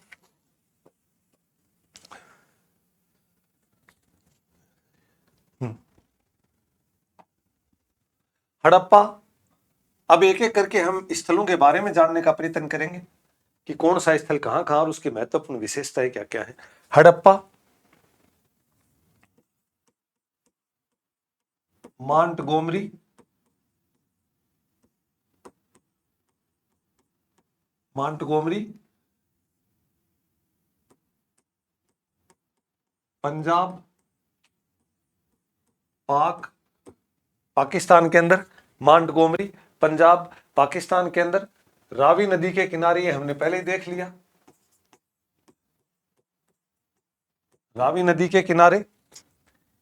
हड़प्पा। अब एक एक करके हम स्थलों के बारे में जानने का प्रयत्न करेंगे कि कौन सा स्थल कहां कहां और उसकी महत्वपूर्ण विशेषताएं क्या क्या है। हड़प्पा, मांटगोमरी, पंजाब, पाकिस्तान के अंदर। मांटगोमरी पंजाब पाकिस्तान के अंदर, रावी नदी के किनारे, ये हमने पहले ही देख लिया। रावी नदी के किनारे।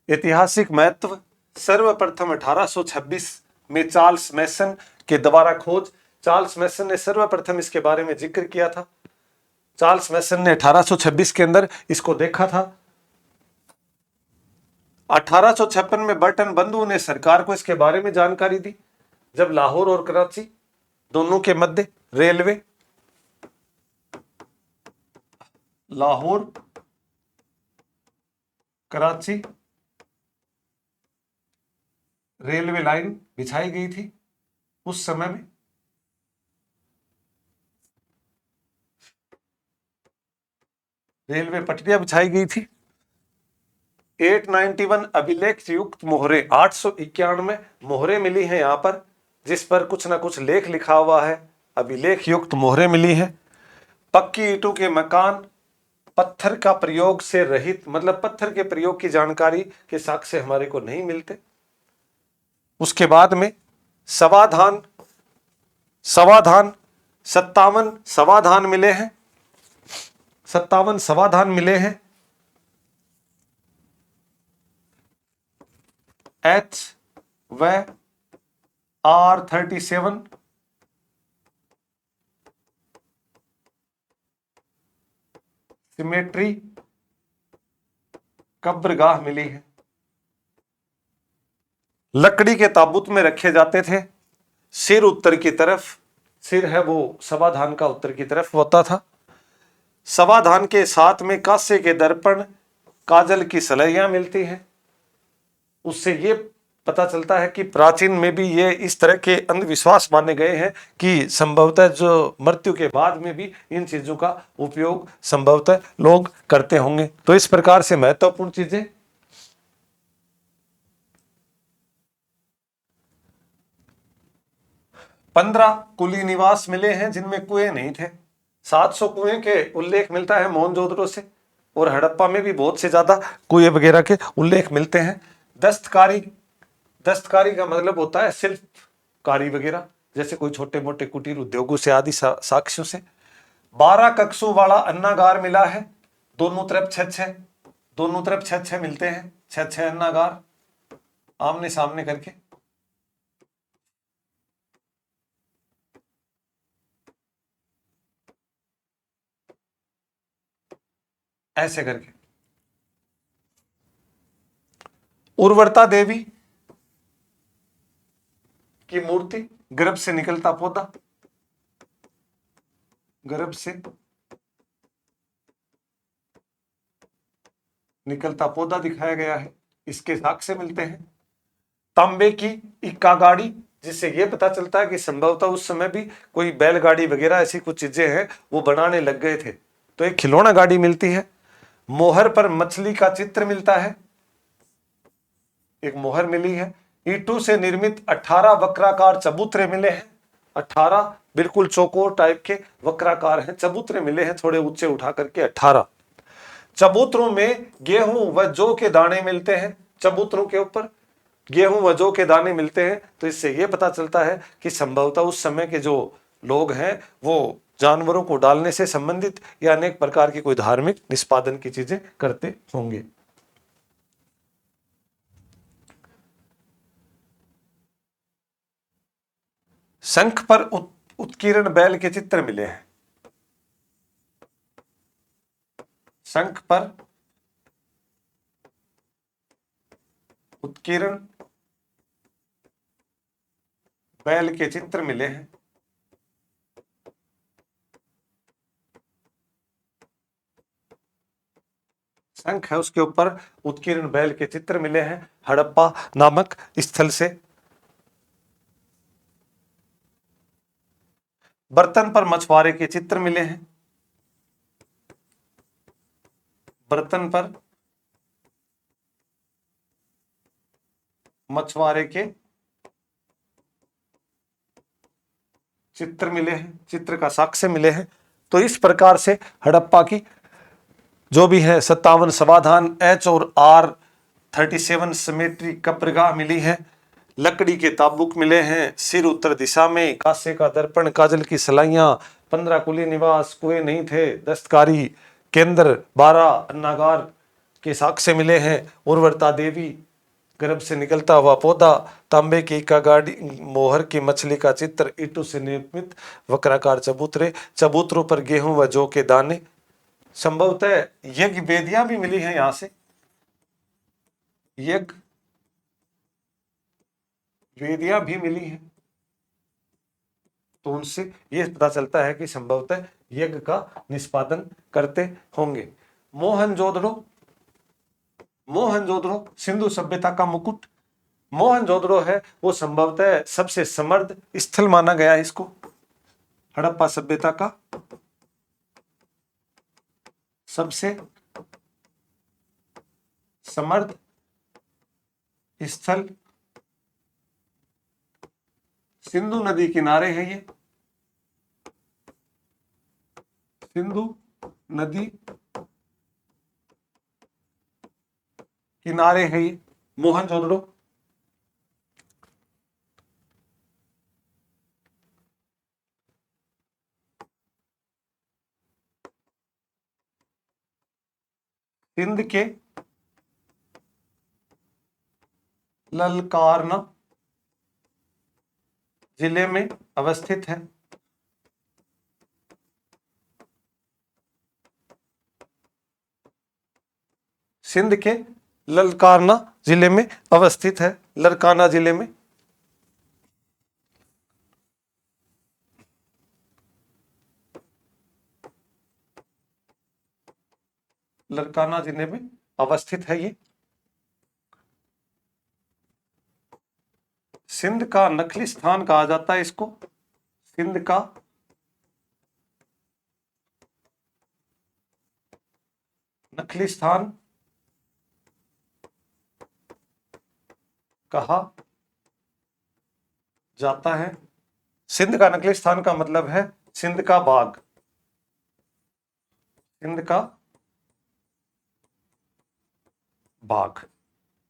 ऐतिहासिक महत्व, सर्वप्रथम 1826 में चार्ल्स मैसन के द्वारा खोज। चार्ल्स मैसन ने सर्वप्रथम इसके बारे में जिक्र किया था। चार्ल्स मैसन ने 1826 के अंदर इसको देखा था। 1856 में बर्टन बंधु ने सरकार को इसके बारे में जानकारी दी, जब लाहौर और कराची दोनों के मध्य railway, Lahore Karachi railway line बिछाई गई थी। उस समय में रेलवे पटरियां बिछाई गई थी। 891 अभिलेख युक्त मोहरे, 891 मोहरे मिली हैं यहां पर, जिस पर कुछ ना कुछ लेख लिखा हुआ है। अभिलेख युक्त मोहरे मिली हैं। पक्की ईंटों के मकान, पत्थर का प्रयोग से रहित, मतलब पत्थर के प्रयोग की जानकारी के साक्ष्य हमारे को नहीं मिलते। उसके बाद में समाधान 57 समाधान मिले हैं। 57 समाधान मिले हैं। H व R37 सिमेट्री कब्रगाह मिली है। लकड़ी के ताबूत में रखे जाते थे। सिर उत्तर की तरफ, सिर है वो समाधान का उत्तर की तरफ होता था। समाधान के साथ में कांसे के दर्पण, काजल की सलैया मिलती हैं। उससे ये पता चलता है कि प्राचीन में भी ये इस तरह के अंधविश्वास माने गए हैं कि संभवतः जो मृत्यु के बाद में भी इन चीजों का उपयोग संभवतः लोग करते होंगे। तो इस प्रकार से महत्वपूर्ण चीजें। पंद्रह कुली निवास मिले हैं जिनमें कुएं नहीं थे। 700 कुएं के उल्लेख मिलता है मोहनजोदड़ो से, और हड़प्पा में भी बहुत से ज्यादा कुएं वगैरह के उल्लेख मिलते हैं। दस्तकारी का मतलब होता है शिल्पकारी वगैरह, जैसे कोई छोटे मोटे कुटीर उद्योगों से आदि साक्ष्यों से। 12 कक्षों वाला अन्नागार मिला है। दोनों तरफ 6 मिलते हैं। 6 अन्नागार आमने सामने करके। ऐसे करके। उर्वरता देवी की मूर्ति, गर्भ से निकलता पौधा, गर्भ से निकलता पौधा दिखाया गया है। इसके साक्ष्य मिलते हैं। तांबे की इक्का गाड़ी, जिससे यह पता चलता है कि संभवतः उस समय भी कोई बैलगाड़ी वगैरह ऐसी कुछ चीजें हैं वो बनाने लग गए थे। तो एक खिलौना गाड़ी मिलती है। मोहर पर मछली का चित्र मिलता है, एक मोहर मिली है। ईंटों से निर्मित 18 वक्राकार चबूतरे मिले हैं। 18 बिल्कुल चौकोर टाइप के वक्राकार हैं, चबूतरे मिले हैं थोड़े ऊंचे उठा करके 18। चबूतरों में गेहूं व जौ के दाने मिलते हैं, चबूतरों के ऊपर गेहूं व जौ के दाने मिलते हैं। तो इससे यह पता चलता है कि संभवतः उस समय के जो लोग हैं वो जानवरों को डालने से संबंधित या अनेक प्रकार की कोई धार्मिक निष्पादन की चीजें करते होंगे। शंख पर उत्कीर्ण बैल के चित्र मिले हैं। शंख पर उत्कीर्ण बैल के चित्र मिले हैं। शंख है उसके ऊपर उत्कीर्ण बैल के चित्र मिले हैं हड़प्पा नामक स्थल से। बर्तन पर मछुआरे के चित्र मिले हैं। बर्तन पर मछुआरे के चित्र मिले हैं, चित्र का साक्ष्य मिले हैं। तो इस प्रकार से हड़प्पा की जो भी है 57 समाधान एच और आर 37 सिमेट्री कब्रगाह मिली है। लकड़ी के ताबुक मिले हैं, सिर उत्तर दिशा में, कांसे का दर्पण, काजल की सलाइयां, 15 कुली निवास, कुएं नहीं थे, दस्तकारी केंद्र, 12 अन्नागार के साक्ष्य मिले हैं। उर्वरता देवी, गर्भ से निकलता हुआ पौधा, तांबे की का गाड़ी, मोहर की मछली का चित्र, ईंटों से निर्मित वक्राकार चबूतरे, चबूतरों पर गेहूं व जौ के दाने। संभवतः यज्ञ वेदियां भी मिली हैं यहां से, यज्ञ वेदियां भी मिली हैं। तो उनसे यह पता चलता है कि संभवतः यज्ञ का निष्पादन करते होंगे। मोहनजोदड़ो, मोहनजोदड़ो सिंधु सभ्यता का मुकुट। मोहनजोदड़ो है वो संभवतः सबसे समृद्ध स्थल माना गया है इसको, हड़प्पा सभ्यता का सबसे समृद्ध स्थल। सिंधु नदी किनारे है ये, सिंधु नदी किनारे है ये मोहनजोदड़ो। सिंध के ललकारना जिले में अवस्थित है। सिंध के ललकारना जिले में अवस्थित है, लरकाना जिले में। लरकाना जिले में अवस्थित है ये। सिंध का नखली स्थान कहा जाता है इसको, सिंध का नखली स्थान कहा जाता है। सिंध का नकली स्थान का मतलब है सिंध का बाग, सिंध का बाग।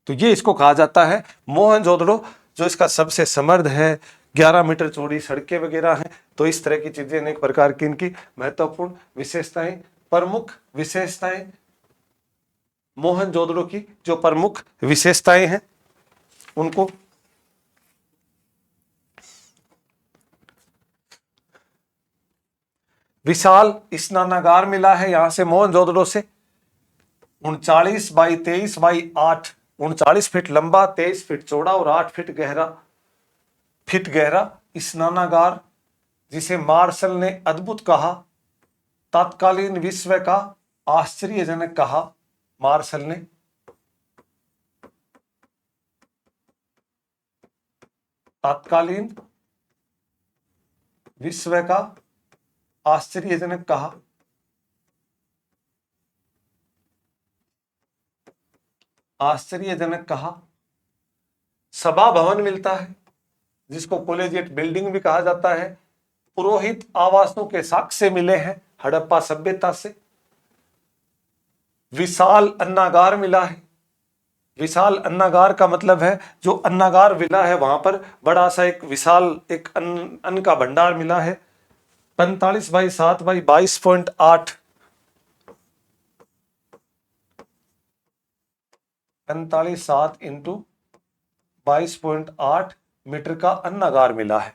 तो ये इसको कहा जाता है मोहनजोदड़ो, जो इसका सबसे समृद्ध है। 11 मीटर चौड़ी सड़कें वगैरह हैं। तो इस तरह की चीजें अनेक प्रकार की इनकी महत्वपूर्ण विशेषताएं, प्रमुख विशेषताएं, मोहनजोदड़ो की जो प्रमुख विशेषताएं हैं उनको विशाल स्नानागार मिला है यहां से मोहनजोदड़ो से। 39 बाई 23 बाई 8, 39 फीट लंबा, 23 फीट चौड़ा और 8 फीट गहरा स्नानागार, जिसे मार्शल ने अद्भुत कहा, तत्कालीन विश्व का आश्चर्यजनक कहा। मार्शल ने तत्कालीन विश्व का आश्चर्यजनक कहा। आश्चर्यजनक कहा। सभा भवन मिलता है जिसको कॉलेजिएट बिल्डिंग भी कहा जाता है। पुरोहित आवासों के साक्ष्य मिले हैं हड़प्पा सभ्यता से। विशाल अन्नागार मिला है। विशाल अन्नागार का मतलब है जो अन्नागार विला है वहां पर बड़ा सा एक विशाल एक अन्न का भंडार मिला है। 45/7/22.8 45/7 इंटू 22.8 मीटर का अन्नागार मिला है।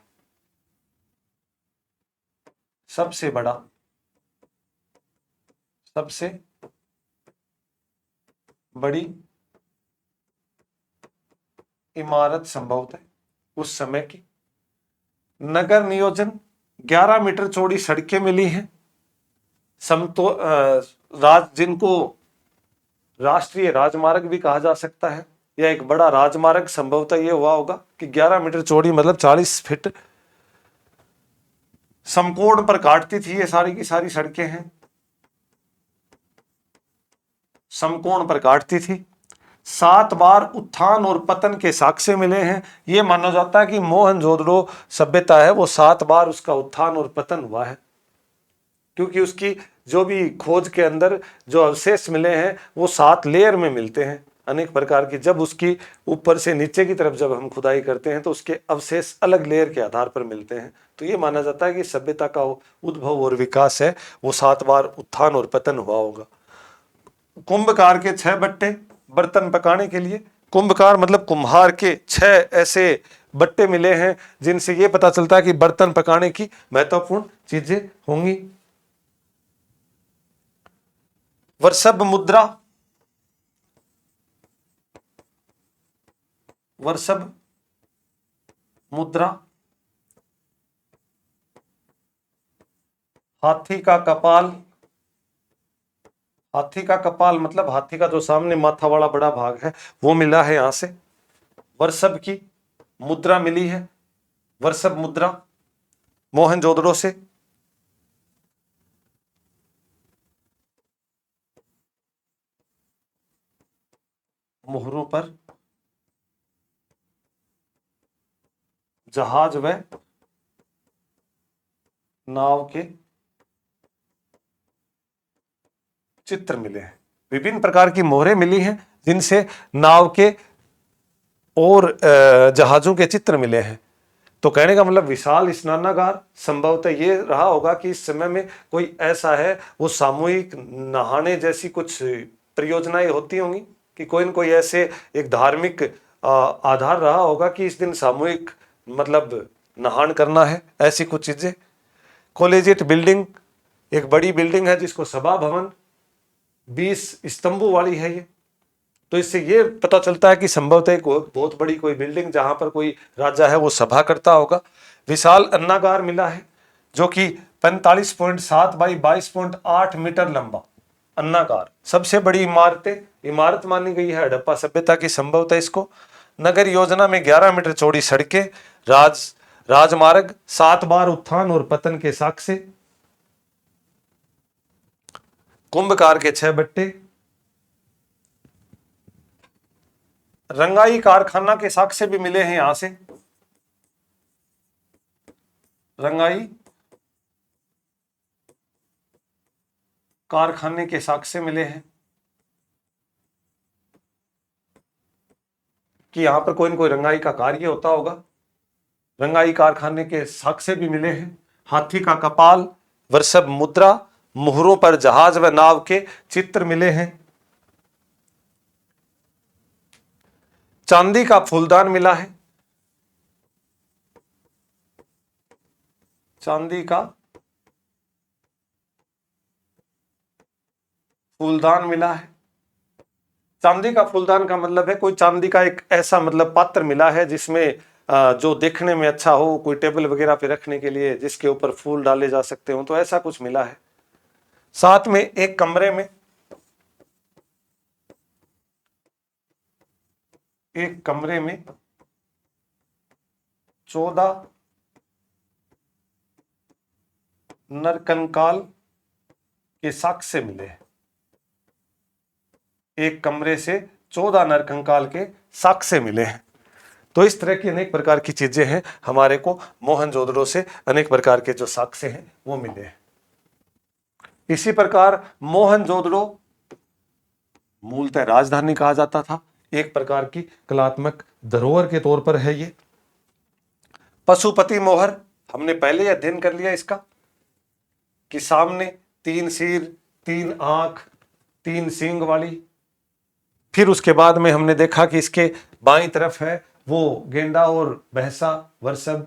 सबसे बड़ी इमारत संभवतः उस समय की। नगर नियोजन 11 मीटर चौड़ी सड़कें मिली हैं। जिनको राष्ट्रीय राजमार्ग भी कहा जा सकता है, या एक बड़ा राजमार्ग संभवतः यह हुआ होगा कि 11 मीटर चौड़ी मतलब 40 फीट समकोण पर काटती थी। ये सारी की सारी सड़कें हैं, समकोण पर काटती थी। 7 बार उत्थान और पतन के साक्ष्य मिले हैं। यह माना जाता है कि मोहनजोदड़ो सभ्यता है वो 7 बार उसका उत्थान और पतन हुआ है, क्योंकि उसकी जो भी खोज के अंदर जो अवशेष मिले हैं वो 7 लेयर में मिलते हैं अनेक प्रकार की। जब उसकी ऊपर से नीचे की तरफ जब हम खुदाई करते हैं तो उसके अवशेष अलग लेयर के आधार पर मिलते हैं। तो ये माना जाता है कि सभ्यता का उद्भव और विकास है वो 7 बार उत्थान और पतन हुआ होगा। कुंभकार के 6 बट्टे बर्तन पकाने के लिए। कुंभकार मतलब कुम्हार के 6 ऐसे बट्टे मिले हैं जिनसे यह पता चलता है कि बर्तन पकाने की महत्वपूर्ण चीजें होंगी। वर्षभ मुद्रा, वर्षभ मुद्रा, हाथी का कपाल। हाथी का कपाल मतलब हाथी का जो सामने माथा वाला बड़ा भाग है वो मिला है यहां से। वर्षभ की मुद्रा मिली है, वर्षभ मुद्रा मोहनजोदड़ो से। मोहरों पर जहाज व नाव के चित्र मिले हैं। विभिन्न प्रकार की मोहरें मिली हैं जिनसे नाव के और जहाजों के चित्र मिले हैं। तो कहने का मतलब विशाल स्नानागार संभवतः ये रहा होगा कि इस समय में कोई ऐसा है वो सामूहिक नहाने जैसी कुछ परियोजनाएं होती होंगी कि कोई न कोई ऐसे एक धार्मिक आधार रहा होगा कि इस दिन सामूहिक मतलब नहान करना है, ऐसी कुछ चीजें। कॉलेजिएट बिल्डिंग एक बड़ी बिल्डिंग है जिसको सभा भवन 20 स्तंभों वाली है ये। तो इससे ये पता चलता है कि संभवतः एक बहुत बड़ी कोई बिल्डिंग जहां पर कोई राजा है वो सभा करता होगा। विशाल अन्नागार मिला है जो कि 45.7/22.8 मीटर लंबा अन्नागार। सबसे बड़ी इमारत मानी गई है हड़प्पा सभ्यता की संभवतः इसको। नगर योजना में 11 मीटर चौड़ी सड़कें, राजमार्ग, 7 बार उत्थान और पतन के साक्ष्य, कुंभकार के 6 बट्टे, रंगाई कारखाना के साक्ष्य भी मिले हैं यहां से। रंगाई कारखाने के साक्ष्य मिले हैं कि यहां पर कोई न कोई रंगाई का कार्य होता होगा। रंगाई कारखाने के साक्ष्य भी मिले हैं। हाथी का कपाल, वर्षभ मुद्रा, मोहरों पर जहाज व नाव के चित्र मिले हैं। चांदी का फूलदान मिला है। चांदी का फूलदान मिला है। चांदी का फूलदान का मतलब है कोई चांदी का एक ऐसा मतलब पात्र मिला है जिसमें जो देखने में अच्छा हो, कोई टेबल वगैरह पे रखने के लिए जिसके ऊपर फूल डाले जा सकते हो, तो ऐसा कुछ मिला है। साथ में एक कमरे में 14 नरकंकाल के साक्ष्य मिले हैं। एक कमरे से 14 नरकंकाल के साक्ष्य मिले हैं। तो इस तरह की अनेक प्रकार की चीजें हैं, हमारे को मोहनजोदड़ो से अनेक प्रकार के जो साक्ष्य हैं वो मिले हैं। इसी प्रकार मोहनजोदड़ो मूलतः राजधानी कहा जाता था, एक प्रकार की कलात्मक धरोहर के तौर पर है ये। पशुपति मोहर हमने पहले ही अध्ययन कर लिया इसका, कि सामने 3 सिर, 3 आंख, 3 सींग वाली। फिर उसके बाद में हमने देखा कि इसके बाईं तरफ है वो गेंडा और भैंसा वृषभ,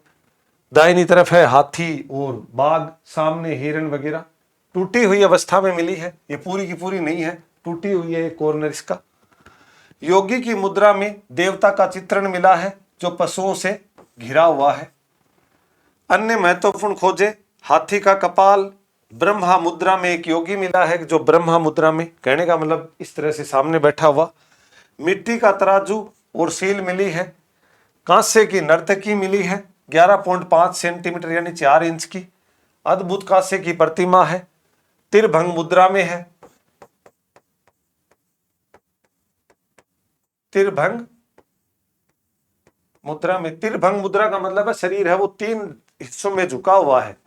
दाहिनी तरफ है हाथी और बाघ, सामने हिरण वगैरह। टूटी हुई अवस्था में मिली है, ये पूरी की पूरी नहीं है, टूटी हुई है एक कॉर्नर इसका। योगी की मुद्रा में देवता का चित्रण मिला है जो पशुओं से घिरा हुआ है। अन्य महत्वपूर्ण खोजे, हाथी का कपाल, ब्रह्मा मुद्रा में एक योगी मिला है जो ब्रह्मा मुद्रा में, कहने का मतलब इस तरह से सामने बैठा हुआ। मिट्टी का तराजू और सील मिली है। कांसे की नर्तकी मिली है 11.5 सेंटीमीटर यानी 4 इंच की। अद्भुत कांसे की प्रतिमा है, तिरभंग मुद्रा में है। तिरभंग मुद्रा में, तिरभंग मुद्रा का मतलब है शरीर है वो 3 हिस्सों में झुका हुआ है,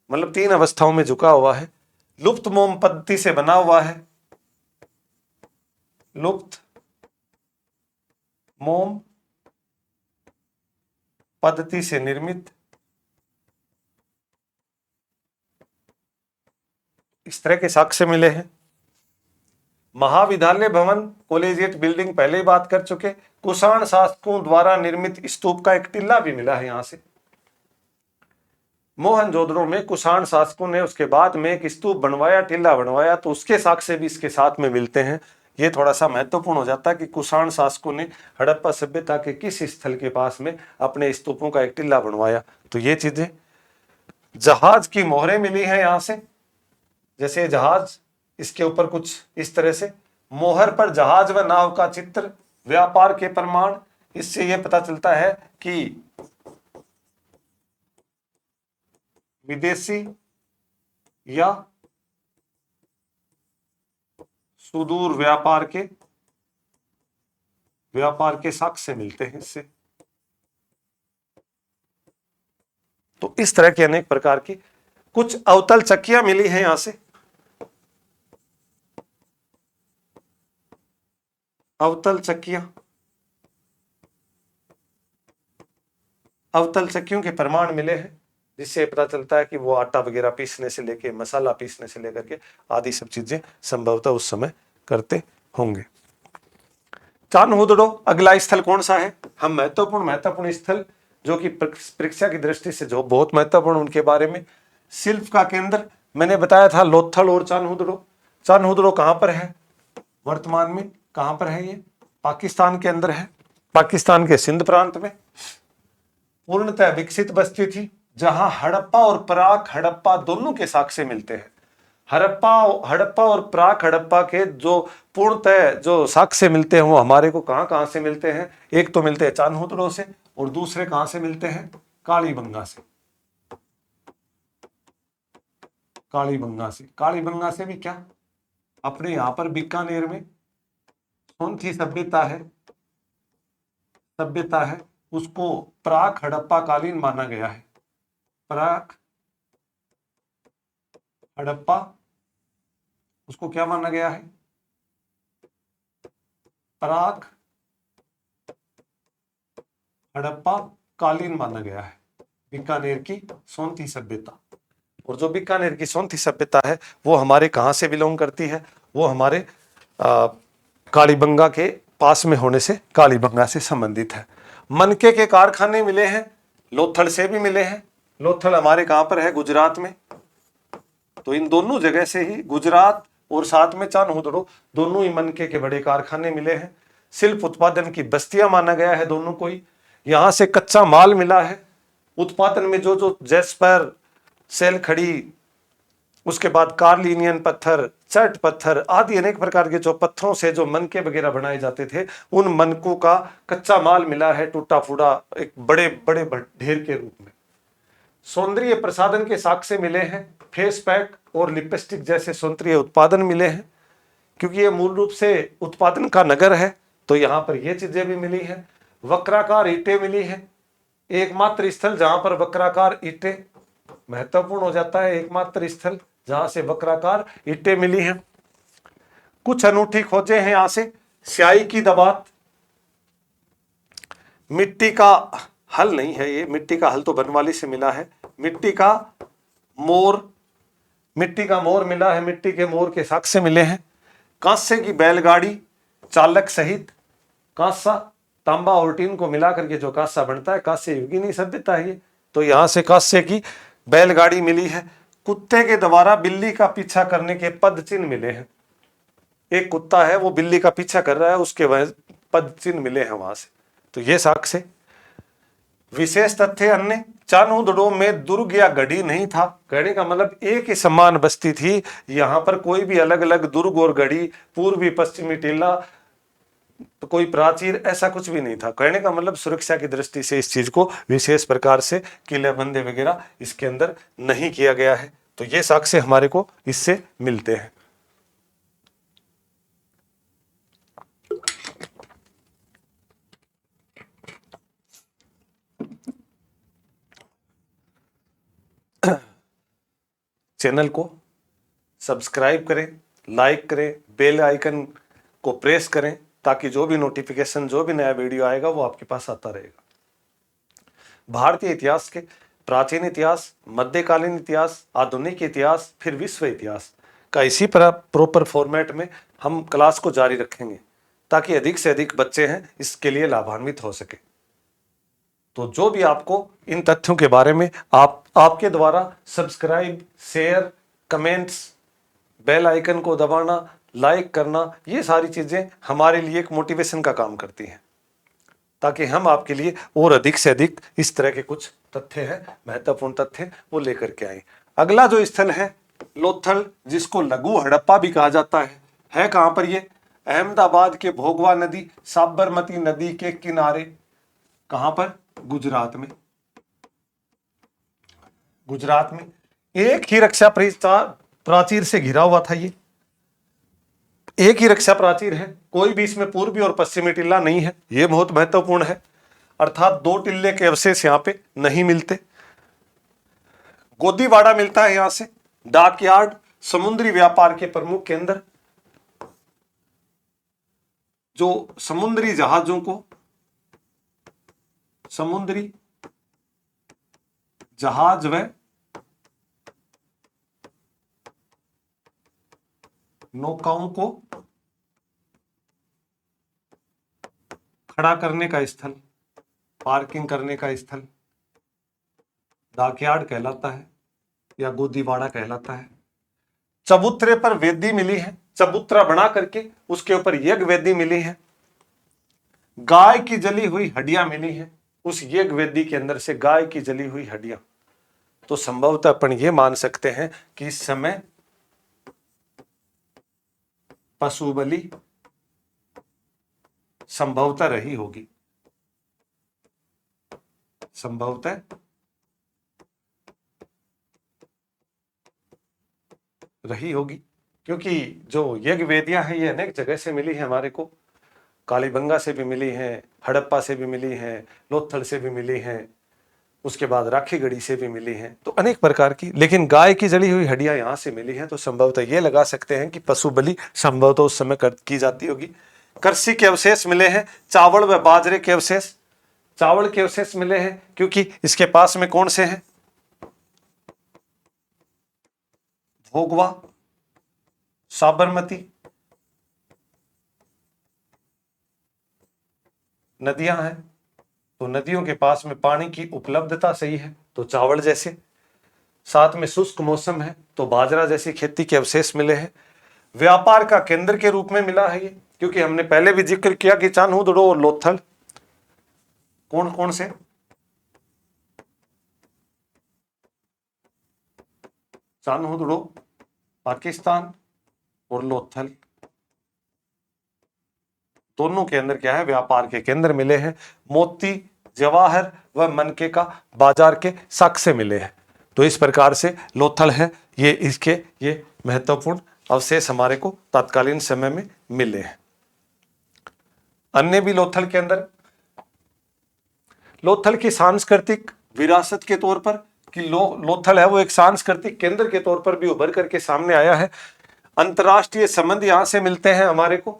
मतलब 3 अवस्थाओं में झुका हुआ है। लुप्त मोम पद्धति से बना हुआ है, लुप्त मोम पद्धति से निर्मित। इस तरह के साक्ष्य मिले हैं। महाविद्यालय भवन कॉलेजिएट बिल्डिंग पहले ही बात कर चुके। कुषाण शासकों द्वारा निर्मित स्तूप का एक टिल्ला भी मिला है यहां से। मोहनजोदड़ो में कुषाण शासकों ने उसके बाद में एक स्तूप बनवाया, टिल्ला बनवाया, तो उसके साक्ष्य भी इसके साथ में मिलते हैं। ये थोड़ा सा महत्वपूर्ण हो जाता है कि कुषाण शासकों ने हड़प्पा सभ्यता के किस स्थल के पास में अपने स्तूपों का एक टिल्ला बनवाया। तो ये चीजें, जहाज की मोहरें मिली हैं यहां से, जैसे जहाज, इसके ऊपर कुछ इस तरह से मोहर पर जहाज व नाव का चित्र, व्यापार के प्रमाण। इससे यह पता चलता है कि विदेशी या सुदूर व्यापार के साक्ष्य मिलते हैं इससे। तो इस तरह के अनेक प्रकार की कुछ अवतल चक्कियां मिली हैं यहां से। अवतल चक्कियों के प्रमाण मिले हैं, जिससे पता चलता है कि वो आटा वगैरह पीसने से लेके मसाला पीसने से लेकर के आदि सब चीजें संभवतः उस समय करते होंगे। चान्होदड़ो अगला स्थल कौन सा है? हम महत्वपूर्ण स्थल जो कि परीक्षा की दृष्टि से जो बहुत महत्वपूर्ण, उनके बारे में। शिल्प का केंद्र मैंने बताया था लोथल और चान्होदड़ो। चान्होदड़ो कहां पर है वर्तमान में, कहां पर है? ये पाकिस्तान के अंदर है, पाकिस्तान के सिंध प्रांत में। पूर्णतः विकसित बस्ती थी जहां हड़प्पा और प्राक हड़प्पा दोनों के साक्ष्य मिलते हैं। हड़प्पा और प्राक हड़प्पा के जो पूर्णतः जो साक्ष्य मिलते हैं वो हमारे को कहां से मिलते हैं? एक तो मिलते हैं चान्होदड़ो से और दूसरे कहां से मिलते हैं? कालीबंगा से। कालीबंगा से भी क्या, अपने यहां पर बीकानेर में सोंथी सभ्यता है, उसको प्राक हड़प्पा कालीन माना गया है। प्राक हड़प्पा उसको क्या माना गया है? प्राक हड़प्पा कालीन माना गया है, बीकानेर की सोंथी सभ्यता। और जो बीकानेर की सोंथी सभ्यता है वो हमारे कहां से बिलोंग करती है? वो हमारे कालीबंगा के पास में होने से कालीबंगा से संबंधित है। मनके के कारखाने मिले हैं, लोथल से भी मिले हैं। लोथल हमारे कहां पर है? गुजरात में। तो इन दोनों जगह से ही, गुजरात और साथ में चान्होदड़ो, दोनों ही मनके के बड़े कारखाने मिले हैं। शिल्प उत्पादन की बस्तियां माना गया है दोनों को ही। यहां से कच्चा माल मिला है। उत्पादन में जो जैस्पर, सेल खड़ी, उसके बाद कार्लिनियन पत्थर, चट पत्थर आदि अनेक प्रकार के जो पत्थरों से जो मनके वगैरह बनाए जाते थे, उन मनकों का कच्चा माल मिला है, टूटा फूटा एक बड़े बड़े ढेर के रूप में। सौंदर्य प्रसाधन के साक्ष्य मिले हैं, फेस पैक और लिपस्टिक जैसे सौंदर्य उत्पादन मिले हैं। क्योंकि ये मूल रूप से उत्पादन का नगर है तो यहाँ पर ये चीजें भी मिली हैं। वक्राकार ईंटें मिली है। एकमात्र स्थल जहां पर वक्राकार ईंटें, महत्वपूर्ण हो जाता है, एकमात्र स्थल जहां से वक्राकार ईंटें मिली हैं। कुछ अनूठी खोजें हैं यहां से, स्याही की दबात, मिट्टी का हल नहीं है ये, मिट्टी का हल तो बनवाली से मिला है, मिट्टी का मोर, मिट्टी का मोर मिला है, मिट्टी के मोर के साक्ष्य मिले हैं। कांस्य की बैलगाड़ी चालक सहित, कांसा, तांबा और टीन को मिलाकर के जो कांसा बनता है, कांस्य युगीनी सभ्यता है ये, तो यहां से कांस्य की बैलगाड़ी मिली है। कुत्ते के द्वारा बिल्ली का पीछा करने के पद चिन्ह मिले हैं। एक कुत्ता है वो बिल्ली का पीछा कर रहा है, उसके पद चिन्ह मिले हैं वहां से, तो ये साक्ष्य। विशेष तथ्य अन्य, चान्होदड़ो में दुर्ग या गढ़ी नहीं था। कहने का मतलब एक ही समान बस्ती थी, यहां पर कोई भी अलग अलग दुर्ग और गढ़ी, पूर्वी पश्चिमी टीला, तो कोई प्राचीर, ऐसा कुछ भी नहीं था। कहने का मतलब सुरक्षा की दृष्टि से इस चीज को विशेष प्रकार से किले बंदे वगैरह इसके अंदर नहीं किया गया है। तो ये साक्ष्य हमारे को इससे मिलते हैं। चैनल को सब्सक्राइब करें, लाइक करें, बेल आइकन को प्रेस करें, ताकि जो भी नोटिफिकेशन, जो भी नया वीडियो आएगा वो आपके पास आता रहेगा। भारतीय इतिहास के प्राचीन इतिहास, मध्यकालीन इतिहास, आधुनिक इतिहास, फिर विश्व इतिहास का इसी प्रॉपर फॉर्मेट में हम क्लास को जारी रखेंगे, ताकि अधिक से अधिक बच्चे हैं इसके लिए लाभान्वित हो सके। तो जो भी आपको इन तथ्यों के बारे में आपके द्वारा subscribe, share, comments, bell icon को दबाना, लाइक करना, ये सारी चीजें हमारे लिए एक मोटिवेशन का काम करती हैं, ताकि हम आपके लिए और अधिक से अधिक इस तरह के कुछ तथ्य हैं, महत्वपूर्ण तथ्य, वो लेकर के आए। अगला जो स्थल है लोथल, जिसको लघु हड़प्पा भी कहा जाता है कहां पर ये? अहमदाबाद के भोगवा नदी, साबरमती नदी के किनारे। कहां पर? गुजरात में। गुजरात में एक ही रक्षा प्राचीर से घिरा हुआ था ये, एक ही रक्षा प्राचीर है, कोई भी इसमें पूर्वी और पश्चिमी टिल्ला नहीं है, ये बहुत महत्वपूर्ण है। अर्थात दो टिल्ले के अवशेष यहां पे नहीं मिलते। गोदीवाड़ा मिलता है यहां से, डाकयार्ड, समुद्री व्यापार के प्रमुख केंद्र, जो समुद्री जहाजों को, समुद्री जहाज व नौकाओं को खड़ा करने का स्थल, पार्किंग करने का स्थल डाकयार्ड कहलाता है या गोदीवाड़ा कहलाता है। चबूतरे पर वेदी मिली है, चबूतरा बना करके उसके ऊपर यज्ञ वेदी मिली है। गाय की जली हुई हड्डियां मिली है, उस यज्ञ वेदी के अंदर से गाय की जली हुई हड्डियां। तो संभवतः अपन ये मान सकते हैं कि इस समय पशु बलि संभवतः रही होगी, संभवतः रही होगी, क्योंकि जो यज्ञ वेदियां हैं ये अनेक जगह से मिली है हमारे को। कालीबंगा से भी मिली हैं, हड़प्पा से भी मिली हैं, लोथल से भी मिली हैं, उसके बाद राखीगढ़ी से भी मिली हैं, तो अनेक प्रकार की। लेकिन गाय की जली हुई हड्डियां यहां से मिली हैं, तो संभवतः ये लगा सकते हैं कि पशु बलि संभवतः उस समय की जाती होगी। कृषि के अवशेष मिले हैं, चावल व बाजरे के अवशेष, चावल के अवशेष मिले हैं, क्योंकि इसके पास में कौन से हैं? भोगवा, साबरमती नदियां हैं, तो नदियों के पास में पानी की उपलब्धता सही है, तो चावल जैसे, साथ में शुष्क मौसम है तो बाजरा जैसी खेती के अवशेष मिले हैं। व्यापार का केंद्र के रूप में मिला है ये, क्योंकि हमने पहले भी जिक्र किया कि चान्होदड़ो और लोथल कौन कौन से? चान्होदड़ो पाकिस्तान और लोथल दोनों के अंदर क्या है? व्यापार के केंद्र मिले हैं। मोती, जवाहर व मनके का बाजार के साक्ष्य मिले हैं। तो इस प्रकार से लोथल है ये, इसके ये महत्वपूर्ण अवशेष हमारे को तत्कालीन समय में मिले हैं। अन्य भी लोथल के अंदर लोथल की सांस्कृतिक विरासत के तौर पर कि लोथल है वो एक सांस्कृतिक केंद्र के तौर पर भी उभर करके सामने आया है। अंतर्राष्ट्रीय संबंध यहां से मिलते हैं हमारे को,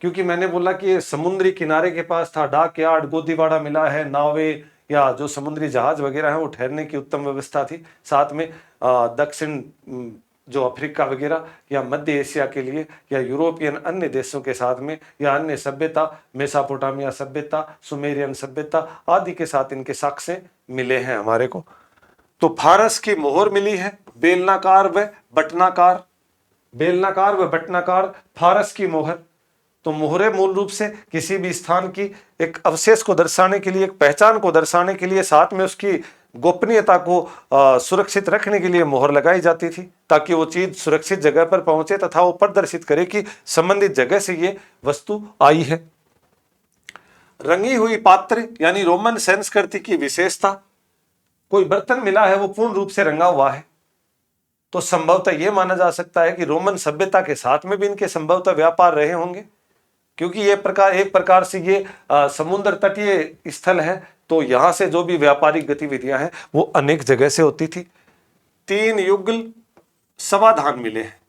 क्योंकि मैंने बोला कि समुद्री किनारे के पास था, डाक यार्ड, गोदीवाड़ा मिला है, नावे या जो समुद्री जहाज वगैरह है वो ठहरने की उत्तम व्यवस्था थी। साथ में दक्षिण जो अफ्रीका वगैरह या मध्य एशिया के लिए या यूरोपियन अन्य देशों के साथ में या अन्य सभ्यता, मेसापोटामिया सभ्यता, सुमेरियन सभ्यता आदि के साथ इनके साक्ष्य मिले हैं हमारे को। तो फारस की मोहर मिली है, बेलनाकार व बटनाकार, बेलनाकार व बटनाकार फारस की मोहर। तो मोहरे मूल रूप से किसी भी स्थान की एक अवशेष को दर्शाने के लिए, एक पहचान को दर्शाने के लिए, साथ में उसकी गोपनीयता को सुरक्षित रखने के लिए मोहर लगाई जाती थी, ताकि वो चीज सुरक्षित जगह पर पहुंचे तथा वो प्रदर्शित करे कि संबंधित जगह से ये वस्तु आई है। रंगी हुई पात्र यानी रोमन संस्कृति की विशेषता, कोई बर्तन मिला है वो पूर्ण रूप से रंगा हुआ है, तो संभवतः यह माना जा सकता है कि रोमन सभ्यता के साथ में भी इनके संभवतः व्यापार रहे होंगे, क्योंकि ये एक प्रकार से ये समुद्र तटीय स्थल है, तो यहां से जो भी व्यापारिक गतिविधियां हैं वो अनेक जगह से होती थी। 3 युगल समाधान मिले हैं।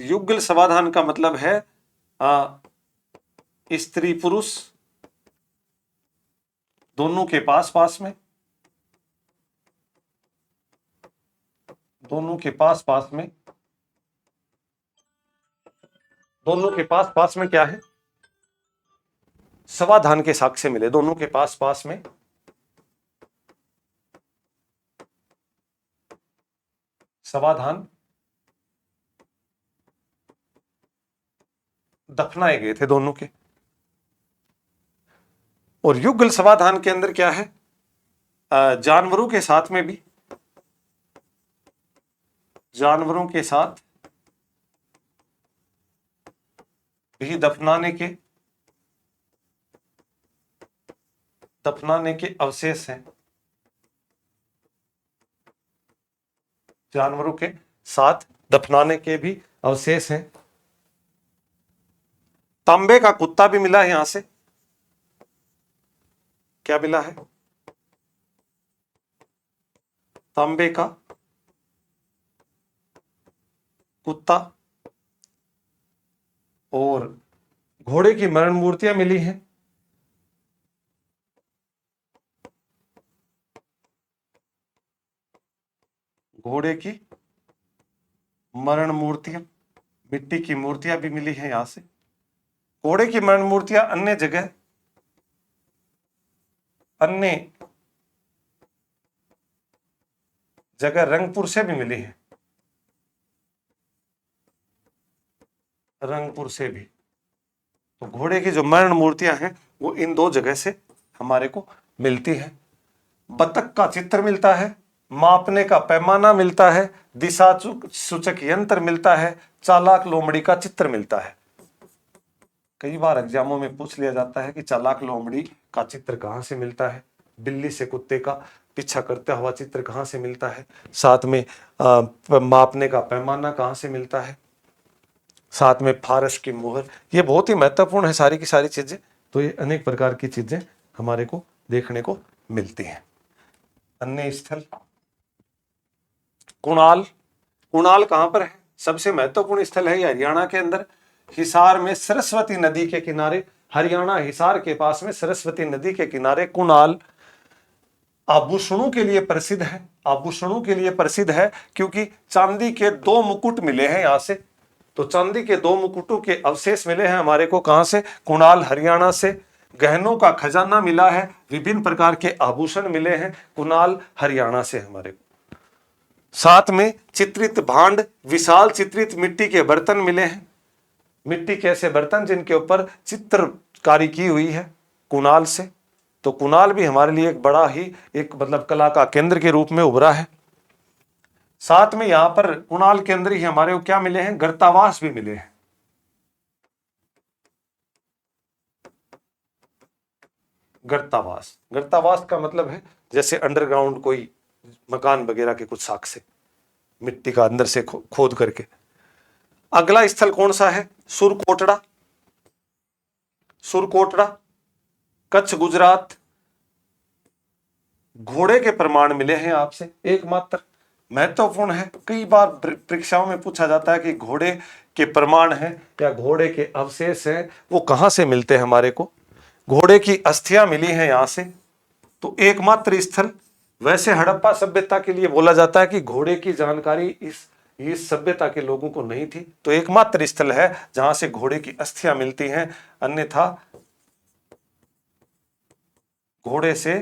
युगल समाधान का मतलब है स्त्री पुरुष दोनों के पास पास में, दोनों के पास पास में, दोनों के पास पास में क्या है, समाधान के साक्ष्य मिले दोनों के पास पास में। समाधान दफनाए गए थे दोनों के। और युगल समाधान के अंदर क्या है, जानवरों के साथ में भी, जानवरों के साथ भी दफनाने के अवशेष हैं। जानवरों के साथ दफनाने के भी अवशेष हैं। तांबे का कुत्ता भी मिला है यहां से। क्या मिला है, तांबे का कुत्ता। और घोड़े की मरण मूर्तियां मिली हैं। घोड़े की मरण मूर्तियां, मिट्टी की मूर्तियां भी मिली हैं यहां से। घोड़े की मरण मूर्तियां अन्य जगह रंगपुर से भी मिली है, रंगपुर से भी। तो घोड़े की जो मरण मूर्तियां हैं वो इन 2 जगह से हमारे को मिलती है। बतख का चित्र मिलता है, मापने का पैमाना मिलता है, दिशा सूचक यंत्र मिलता है, चालाक लोमड़ी का चित्र मिलता है। कई बार एग्जामों में पूछ लिया जाता है कि चालाक लोमड़ी का चित्र कहां से मिलता है, बिल्ली से कुत्ते का पीछा करता हुआ चित्र कहां से मिलता है, साथ में मापने का पैमाना कहां से मिलता है, साथ में फारस की मोहर। ये बहुत ही महत्वपूर्ण है सारी की सारी चीजें। तो ये अनेक प्रकार की चीजें हमारे को देखने को मिलती हैं। अन्य स्थल कुणाल। कुणाल कहां पर है, सबसे महत्वपूर्ण स्थल है ये हरियाणा के अंदर, हिसार में सरस्वती नदी के किनारे। हरियाणा हिसार के पास में सरस्वती नदी के किनारे कुणाल आभूषणों के लिए प्रसिद्ध है। आभूषणों के लिए प्रसिद्ध है क्योंकि चांदी के 2 मुकुट मिले हैं यहां से। तो चांदी के 2 मुकुटों के अवशेष मिले हैं हमारे को कहां से, कुणाल हरियाणा से। गहनों का खजाना मिला है, विभिन्न प्रकार के आभूषण मिले हैं कुणाल हरियाणा से हमारे को। साथ में चित्रित भांड, विशाल चित्रित मिट्टी के बर्तन मिले हैं। मिट्टी के ऐसे बर्तन जिनके ऊपर चित्रकारी की हुई है कुणाल से। तो कुणाल भी हमारे लिए एक बड़ा ही एक मतलब कला का केंद्र के रूप में उभरा है। साथ में यहां पर कुणाल के अंदर ही हमारे को क्या मिले हैं, गर्तावास भी मिले हैं। गर्तावास, गर्तावास का मतलब है जैसे अंडरग्राउंड कोई मकान वगैरह के कुछ साक्ष्य मिट्टी का अंदर से खोद करके। अगला स्थल कौन सा है, सुरकोटड़ा। सुरकोटड़ा कच्छ गुजरात, घोड़े के प्रमाण मिले हैं आपसे एकमात्र, महत्वपूर्ण है। कई बार परीक्षाओं में पूछा जाता है कि घोड़े के प्रमाण हैं या घोड़े के अवशेष हैं, वो कहां से मिलते हैं हमारे को? घोड़े की अस्थियां मिली हैं यहां से, तो एकमात्र स्थल। वैसे हड़प्पा सभ्यता के लिए बोला जाता है कि घोड़े की जानकारी इस सभ्यता के लोगों को नहीं थी, तो एकमात्र स्थल है जहां से घोड़े की अस्थियां मिलती हैं, अन्यथा घोड़े से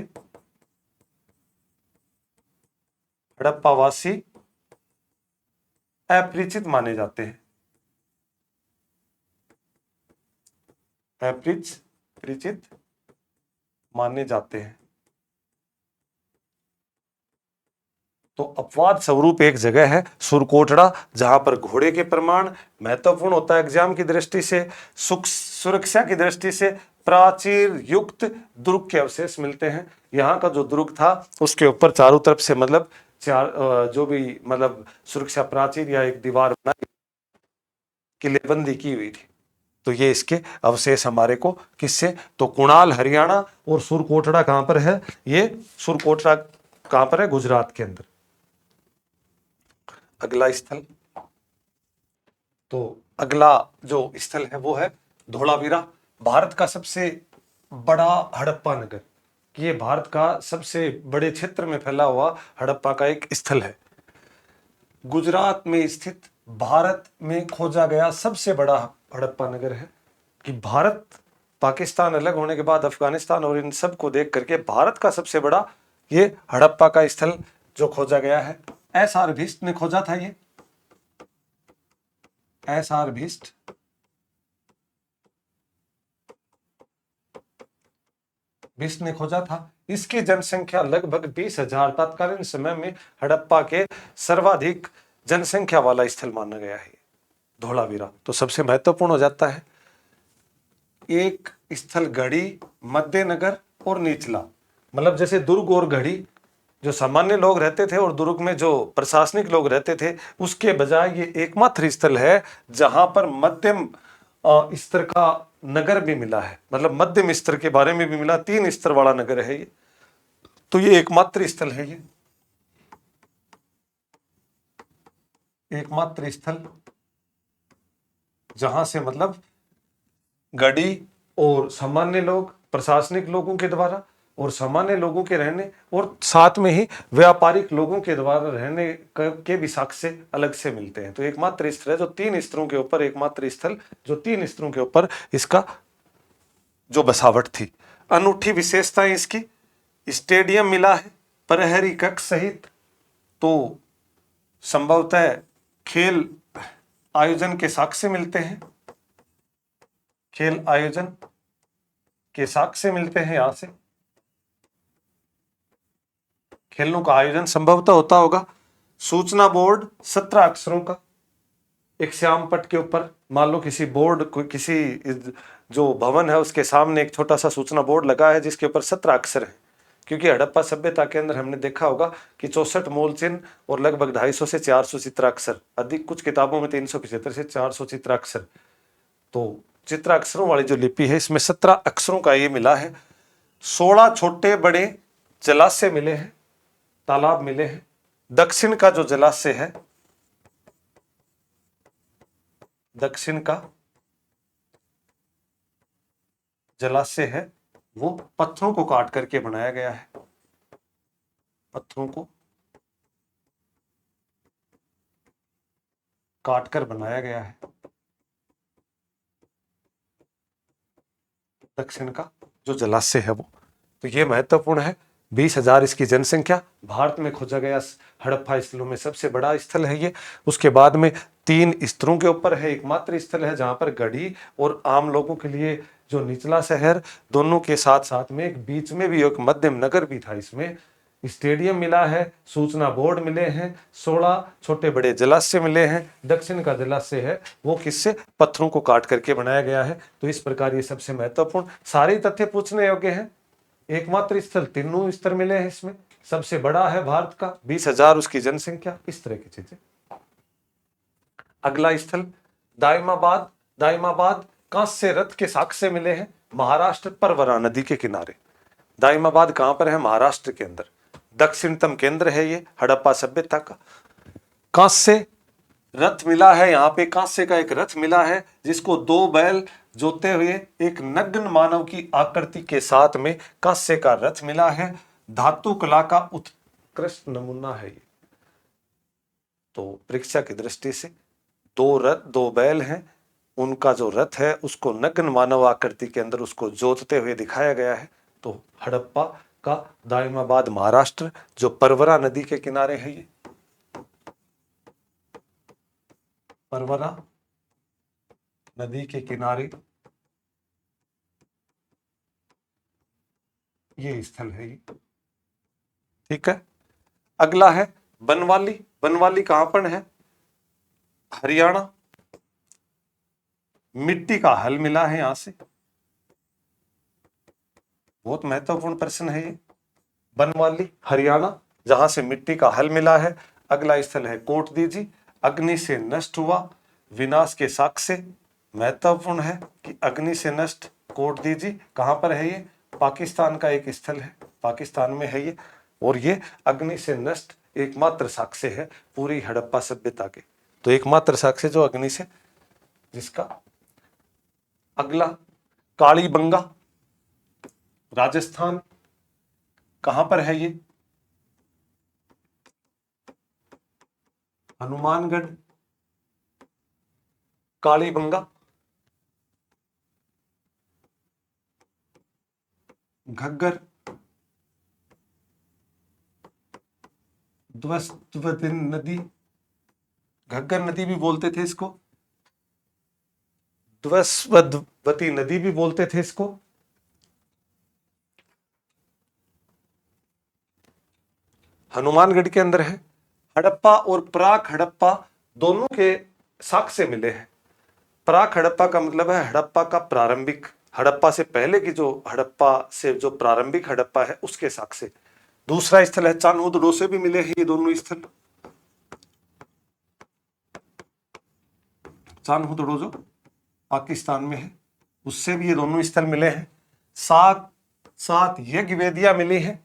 हड़प्पावासी अपरिचित माने जाते हैं, अपरिचित माने जाते हैं। तो अपवाद स्वरूप एक जगह है सुरकोटड़ा, जहां पर घोड़े के प्रमाण महत्वपूर्ण होता है एग्जाम की दृष्टि से, सुरक्षा की दृष्टि से, प्राचीर युक्त दुर्ग के अवशेष मिलते हैं। यहाँ का जो दुर्ग था उसके ऊपर चारों तरफ से मतलब जो भी मतलब सुरक्षा प्राचीर या एक दीवार बनाई, किलेबंदी की हुई थी। तो ये इसके अवशेष हमारे को किससे? तो कुणाल हरियाणा, और सुरकोटड़ा कहां पर है? ये सुरकोटड़ा कहां पर है? गुजरात के अंदर। अगला स्थल, तो अगला जो स्थल है वो है धोलावीरा, भारत का सबसे बड़ा हड़प्पा नगर, कि ये भारत का सबसे बड़े क्षेत्र में फैला हुआ हड़प्पा का एक स्थल है। गुजरात में स्थित भारत में खोजा गया सबसे बड़ा हड़प्पा नगर है, कि भारत पाकिस्तान अलग होने के बाद अफगानिस्तान और इन सब को देख करके भारत का सबसे बड़ा ये हड़प्पा का स्थल जो खोजा गया है। एस.आर. भिष्ट ने खोजा था ये, एस.आर. भिष्ट ने खोजा था। इसकी जनसंख्या लगभग 20,000, तत्कालीन समय में हड़प्पा के सर्वाधिक जनसंख्या वाला स्थल माना गया है धोलावीरा। तो सबसे महत्वपूर्ण हो जाता है एक स्थल गढ़ी, मध्यनगर और नीचला, मतलब जैसे दुर्ग और गढ़ी जो सामान्य लोग रहते थे और दुर्ग में जो प्रशासनिक लोग रहते थे, उसके बजाय ये एकमात्र स्थल है जहां पर मध्यम स्तर का नगर भी मिला है, मतलब मध्यम स्तर के बारे में भी मिला, 3 स्तर वाला नगर है ये। तो ये एकमात्र स्थल है, ये एकमात्र स्थल जहां से मतलब गढ़ी और सामान्य लोग, प्रशासनिक लोगों के द्वारा और सामान्य लोगों के रहने, और साथ में ही व्यापारिक लोगों के द्वारा रहने के भी साक्ष्य अलग से मिलते हैं। तो एकमात्र स्थल है जो 3 स्तरों के ऊपर, एकमात्र स्थल जो 3 स्तरों के ऊपर इसका जो बसावट थी। अनूठी विशेषताएं इसकी, स्टेडियम मिला है प्रहरी कक्ष सहित, तो संभवतः खेल आयोजन के साक्ष्य मिलते हैं, खेल आयोजन के साक्ष्य मिलते हैं। यहां से खेलों का आयोजन संभवतः होता होगा। सूचना बोर्ड 17 अक्षरों का, एक श्याम पट के ऊपर, मान लो किसी बोर्ड को, किसी जो भवन है उसके सामने एक छोटा सा सूचना बोर्ड लगा है जिसके ऊपर 17 अक्षर है, क्योंकि हड़प्पा सभ्यता के अंदर हमने देखा होगा कि 64 मूल चिन्ह और लगभग 250 से 400 चित्राक्षर, अधिक कुछ किताबों में 375 से 400 चित्राक्षर। तो चित्राक्षरों वाली जो लिपि है इसमें 17 अक्षरों का ये मिला है। 16 छोटे बड़े जलाशय मिले हैं, तालाब मिले हैं। दक्षिण का जो जलाशय है, दक्षिण का जलाशय है वो पत्थरों को काट करके बनाया गया है, पत्थरों को काट कर बनाया गया है। दक्षिण का जो जलाशय है वो, तो ये महत्वपूर्ण है। 20,000 इसकी जनसंख्या, भारत में खोजा गया हड़प्पा स्थलों में सबसे बड़ा स्थल है ये। उसके बाद में 3 स्तरों के ऊपर है, एकमात्र स्थल है जहां पर गढ़ी और आम लोगों के लिए जो निचला शहर, दोनों के साथ साथ में एक बीच में भी एक मध्यम नगर भी था। इसमें स्टेडियम मिला है, सूचना बोर्ड मिले हैं, 16 छोटे बड़े जलाशय मिले हैं। दक्षिण का जलाशय है वो किससे? पत्थरों को काट करके बनाया गया है। तो इस प्रकार ये सबसे महत्वपूर्ण सारे तथ्य पूछने योग्य हैं। एकमात्र स्थल, तीनों स्तर मिले हैं इसमें, सबसे बड़ा है भारत का, 20,000 उसकी जनसंख्या, इस तरह की चीजें। अगला स्थल दाइमाबाद, दाइमाबाद कांस्य रथ के साक्ष्य मिले हैं, महाराष्ट्र परवरा नदी के किनारे। दाइमाबाद कहां पर है? महाराष्ट्र के अंदर। दक्षिणतम केंद्र है ये हड़प्पा सभ्यता का। कांस्य रथ मिला है यहां पे, कांस्य का एक रथ मिला है जिसको दो बैल जोते हुए एक नग्न मानव की आकृति के साथ में कांस्य का रथ मिला है। धातु कला का उत्कृष्ट नमूना है ये। तो परीक्षा की दृष्टि से दो बैल हैं, उनका जो रथ है उसको नग्न मानव आकृति के अंदर उसको जोतते हुए दिखाया गया है। तो हड़प्पा का दाइमाबाद महाराष्ट्र जो परवरा नदी के किनारे है, ये परवरा नदी के किनारे ये स्थल है ये। ठीक है। अगला है बनवाली। बनवाली कहां पर है? हरियाणा। मिट्टी का हल मिला है यहां से, बहुत महत्वपूर्ण प्रश्न है ये। बनवाली हरियाणा जहां से मिट्टी का हल मिला है। अगला स्थल है कोटदीजी, अग्नि से नष्ट हुआ, विनाश के साक्ष्य। महत्वपूर्ण है कि अग्नि से नष्ट कोटदीजी कहां पर है? ये पाकिस्तान का एक स्थल है, पाकिस्तान में है ये। और ये अग्नि से नष्ट एकमात्र साक्ष्य है पूरी हड़प्पा सभ्यता के। तो एकमात्र साक्ष्य जो अग्नि से, जिसका। अगला कालीबंगा राजस्थान कहां पर है? ये हनुमानगढ़। कालीबंगा घग्गर द्वस्वती नदी, घग्गर नदी भी बोलते थे इसको, द्वस्वती नदी भी बोलते थे इसको। हनुमानगढ़ के अंदर है। हड़प्पा और प्राक हड़प्पा दोनों के साक्ष्य मिले हैं। प्राक हड़प्पा का मतलब है हड़प्पा का प्रारंभिक, हड़प्पा से पहले की जो हड़प्पा से जो प्रारंभिक हड़प्पा है उसके साक्ष्य। दूसरा स्थल है चान्होदड़ो से भी मिले हैं ये दोनों स्थल। चान्होदड़ो जो पाकिस्तान में है उससे भी ये दोनों स्थल मिले हैं। सात सात यज्ञ वेदियां मिली है।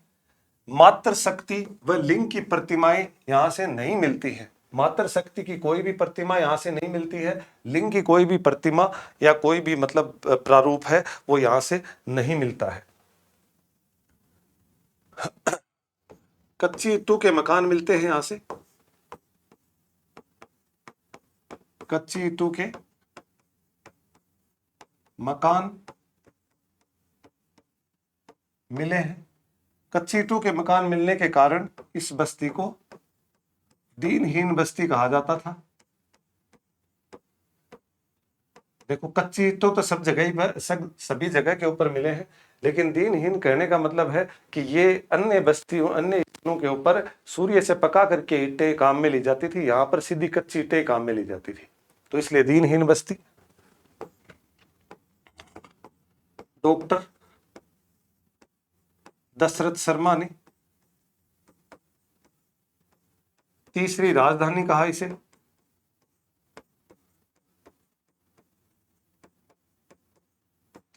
मातृ शक्ति व लिंग की प्रतिमाएं यहां से नहीं मिलती है। मातृ शक्ति की कोई भी प्रतिमा यहां से नहीं मिलती है। लिंग की कोई भी प्रतिमा या कोई भी मतलब प्रारूप है वो यहां से नहीं मिलता है। कच्ची ईंटों के मकान मिलते हैं यहां से, कच्ची ईंटों के मकान मिले हैं। कच्ची ईंटों के मकान मिलने के कारण इस बस्ती को दीनहीन बस्ती कहा जाता था। देखो कच्ची ईंटों तो सब जगह ही पर सभी जगह के ऊपर मिले हैं, लेकिन दीनहीन कहने का मतलब है कि ये अन्य बस्तियों अन्य स्थलों के ऊपर सूर्य से पका करके ईंटें काम में ली जाती थी, यहां पर सीधी कच्ची ईंटें काम में ली जाती थी, तो इसलिए दीनहीन बस्ती। डॉक्टर दशरथ शर्मा ने तीसरी राजधानी कहा इसे।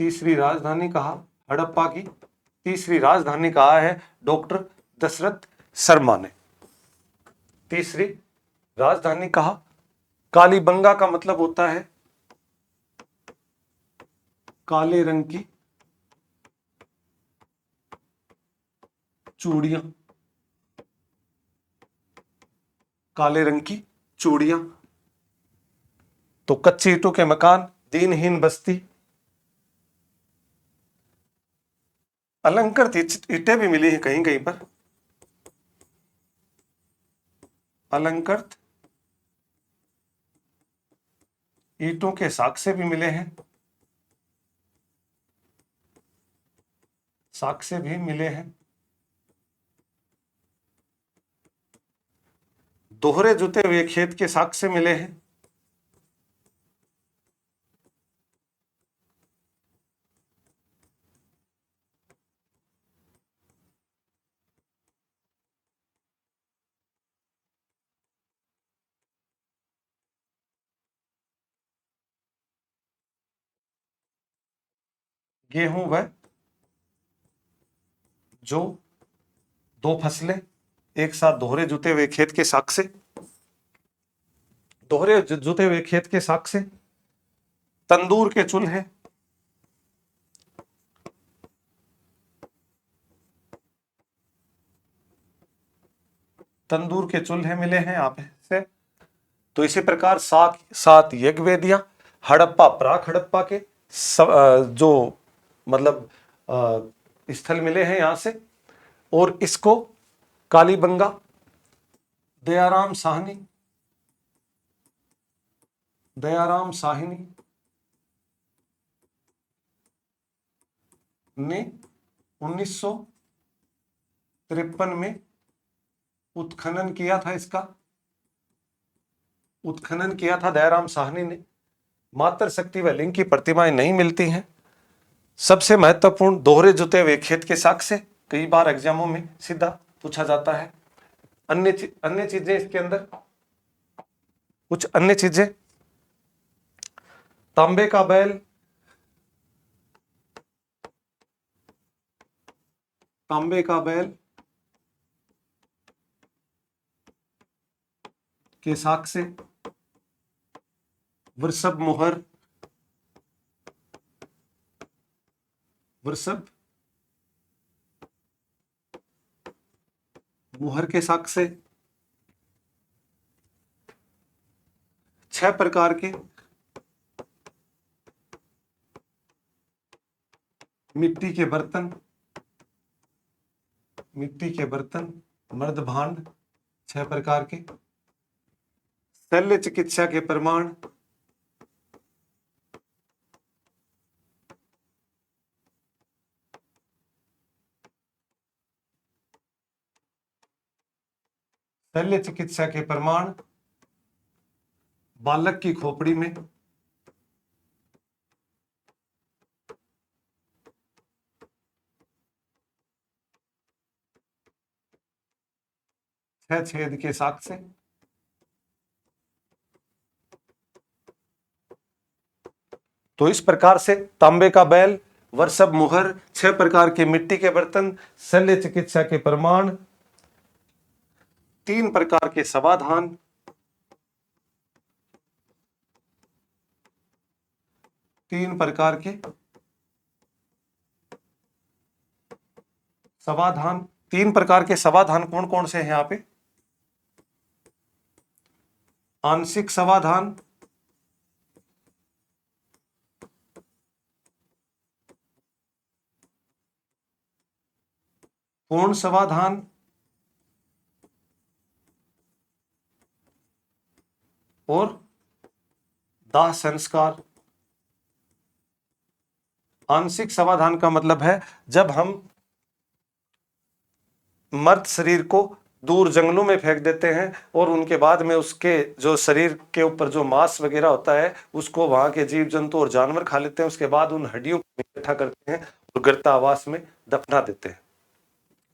तीसरी राजधानी कहा हड़प्पा की, तीसरी राजधानी कहा है डॉक्टर दशरथ शर्मा ने। तीसरी राजधानी कहा। कालीबंगा का मतलब होता है काले रंग की चूड़ियां, काले रंग की चूड़ियां। तो कच्ची ईंटों के मकान, दीनहीन बस्ती। अलंकृत ईंटें भी मिली हैं कहीं कहीं पर, अलंकृत ईंटों के साक्ष्य भी मिले हैं, साक्ष्य भी मिले हैं। दोहरे जुते हुए खेत के साक्ष्य मिले हैं। गेहूं व जो, दो फसलें एक साथ दोहरे जुते हुए खेत के साथ से, दोहरे जुते हुए खेत के साथ से, तंदूर के चूल्हे, तंदूर के चूल्हे मिले हैं आप से। तो इसी प्रकार सात सात यज्ञ वेदियां हड़प्पा प्राक हड़प्पा के जो मतलब स्थल मिले हैं यहां से। और इसको कालीबंगा, दयाराम साहनी, दयाराम साहनी ने 1953 में उत्खनन किया था। इसका उत्खनन किया था दयाराम साहनी ने। मातृशक्ति व लिंग की प्रतिमाएं नहीं मिलती हैं। सबसे महत्वपूर्ण दोहरे जुते हुए खेत के साक्ष्य से कई बार एग्जामों में सीधा पूछा जाता है। अन्य चीजें इसके अंदर, कुछ अन्य चीजें, तांबे का बैल, तांबे का बैल के साक्ष्य से, वृषभ मोहर, वृषभ मोहर के साक्ष्य से, 6 प्रकार के मिट्टी के बर्तन, मिट्टी के बर्तन, मर्द भांड 6 प्रकार के, शल्य चिकित्सा के प्रमाण, शल्य चिकित्सा के प्रमाण, बालक की खोपड़ी में, छह छेद के साक्ष्य, तो इस प्रकार से तांबे का बैल, वृषभ मुहर, 6 प्रकार के मिट्टी के बर्तन, शल्य चिकित्सा के प्रमाण, 3 प्रकार के समाधान, 3 प्रकार के समाधान, 3 प्रकार के समाधान कौन कौन से हैं यहां पे? आंशिक समाधान, पूर्ण समाधान और दाह संस्कार। आंशिक समाधान का मतलब है जब हम मर्त शरीर को दूर जंगलों में फेंक देते हैं और उनके बाद में उसके जो शरीर के ऊपर जो मांस वगैरह होता है उसको वहां के जीव जंतु और जानवर खा लेते हैं। उसके बाद उन हड्डियों को इकट्ठा करते हैं और गर्तावास में दफना देते हैं।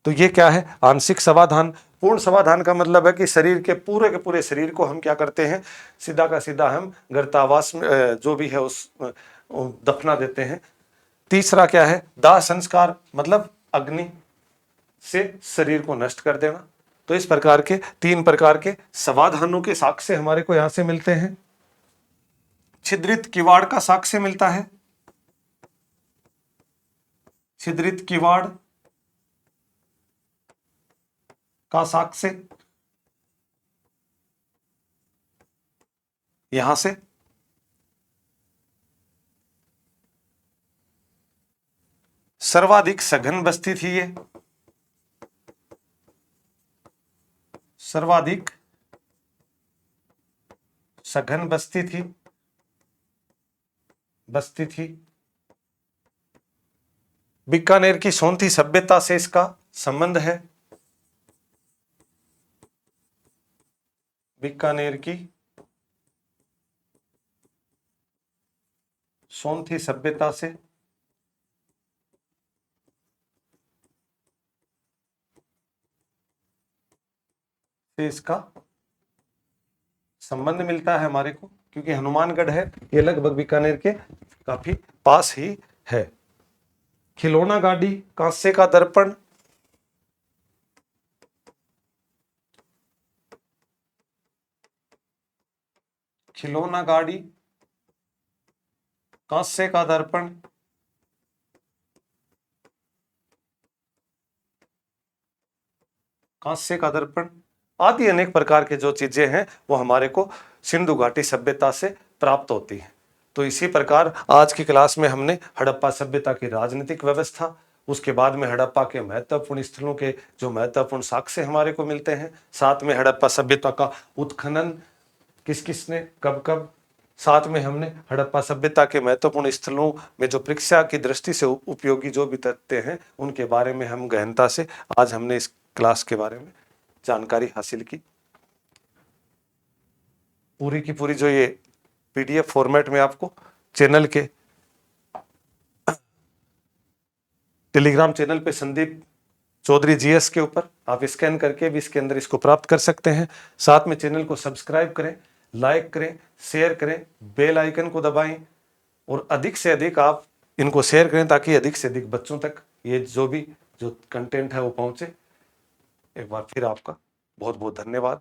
तो ये क्या है? आंशिक समाधान। पूर्ण समाधान का मतलब है कि शरीर के पूरे शरीर को हम क्या करते हैं, सीधा का सीधा हम गर्तावास में जो भी है उस दफना देते हैं। तीसरा क्या है? दाह संस्कार, मतलब अग्नि से शरीर को नष्ट कर देना। तो इस प्रकार के 3 प्रकार के समाधानों के साक्ष्य हमारे को यहां से मिलते हैं। छिद्रित किवाड़ का साक्ष्य मिलता है, छिद्रित किवाड़ का साक्ष्य यहां से। सर्वाधिक सघन बस्ती थी ये, सर्वाधिक सघन बस्ती थी, बीकानेर की सोंधी सभ्यता से इसका संबंध है। बीकानेर की सोंधी सभ्यता से इसका संबंध मिलता है हमारे को, क्योंकि हनुमानगढ़ है ये लगभग बीकानेर के काफी पास ही है। खिलौना गाड़ी, कांसे का दर्पण, खिलौना गाड़ी, कांसे का दर्पण, कांस्य का दर्पण आदि अनेक प्रकार के जो चीजें हैं वो हमारे को सिंधु घाटी सभ्यता से प्राप्त होती हैं। तो इसी प्रकार आज की क्लास में हमने हड़प्पा सभ्यता की राजनीतिक व्यवस्था, उसके बाद में हड़प्पा के महत्वपूर्ण स्थलों के जो महत्वपूर्ण साक्ष्य हमारे को मिलते हैं, साथ में हड़प्पा सभ्यता का उत्खनन किस किसने कब कब, साथ में हमने हड़प्पा सभ्यता के महत्वपूर्ण स्थलों में जो परीक्षा की दृष्टि से उपयोगी जो भी तथ्य हैं उनके बारे में हम गहनता से आज हमने इस क्लास के बारे में जानकारी हासिल की। पूरी की पूरी जो ये पीडीएफ फॉर्मेट में आपको चैनल के टेलीग्राम चैनल पे संदीप चौधरी जीएस के ऊपर आप स्कैन करके भी इसके अंदर इसको प्राप्त कर सकते हैं। साथ में चैनल को सब्सक्राइब करें, लाइक करें, शेयर करें, बेल आइकन को दबाएं और अधिक से अधिक आप इनको शेयर करें ताकि अधिक से अधिक बच्चों तक ये जो कंटेंट है वो पहुंचे। एक बार फिर आपका बहुत बहुत धन्यवाद।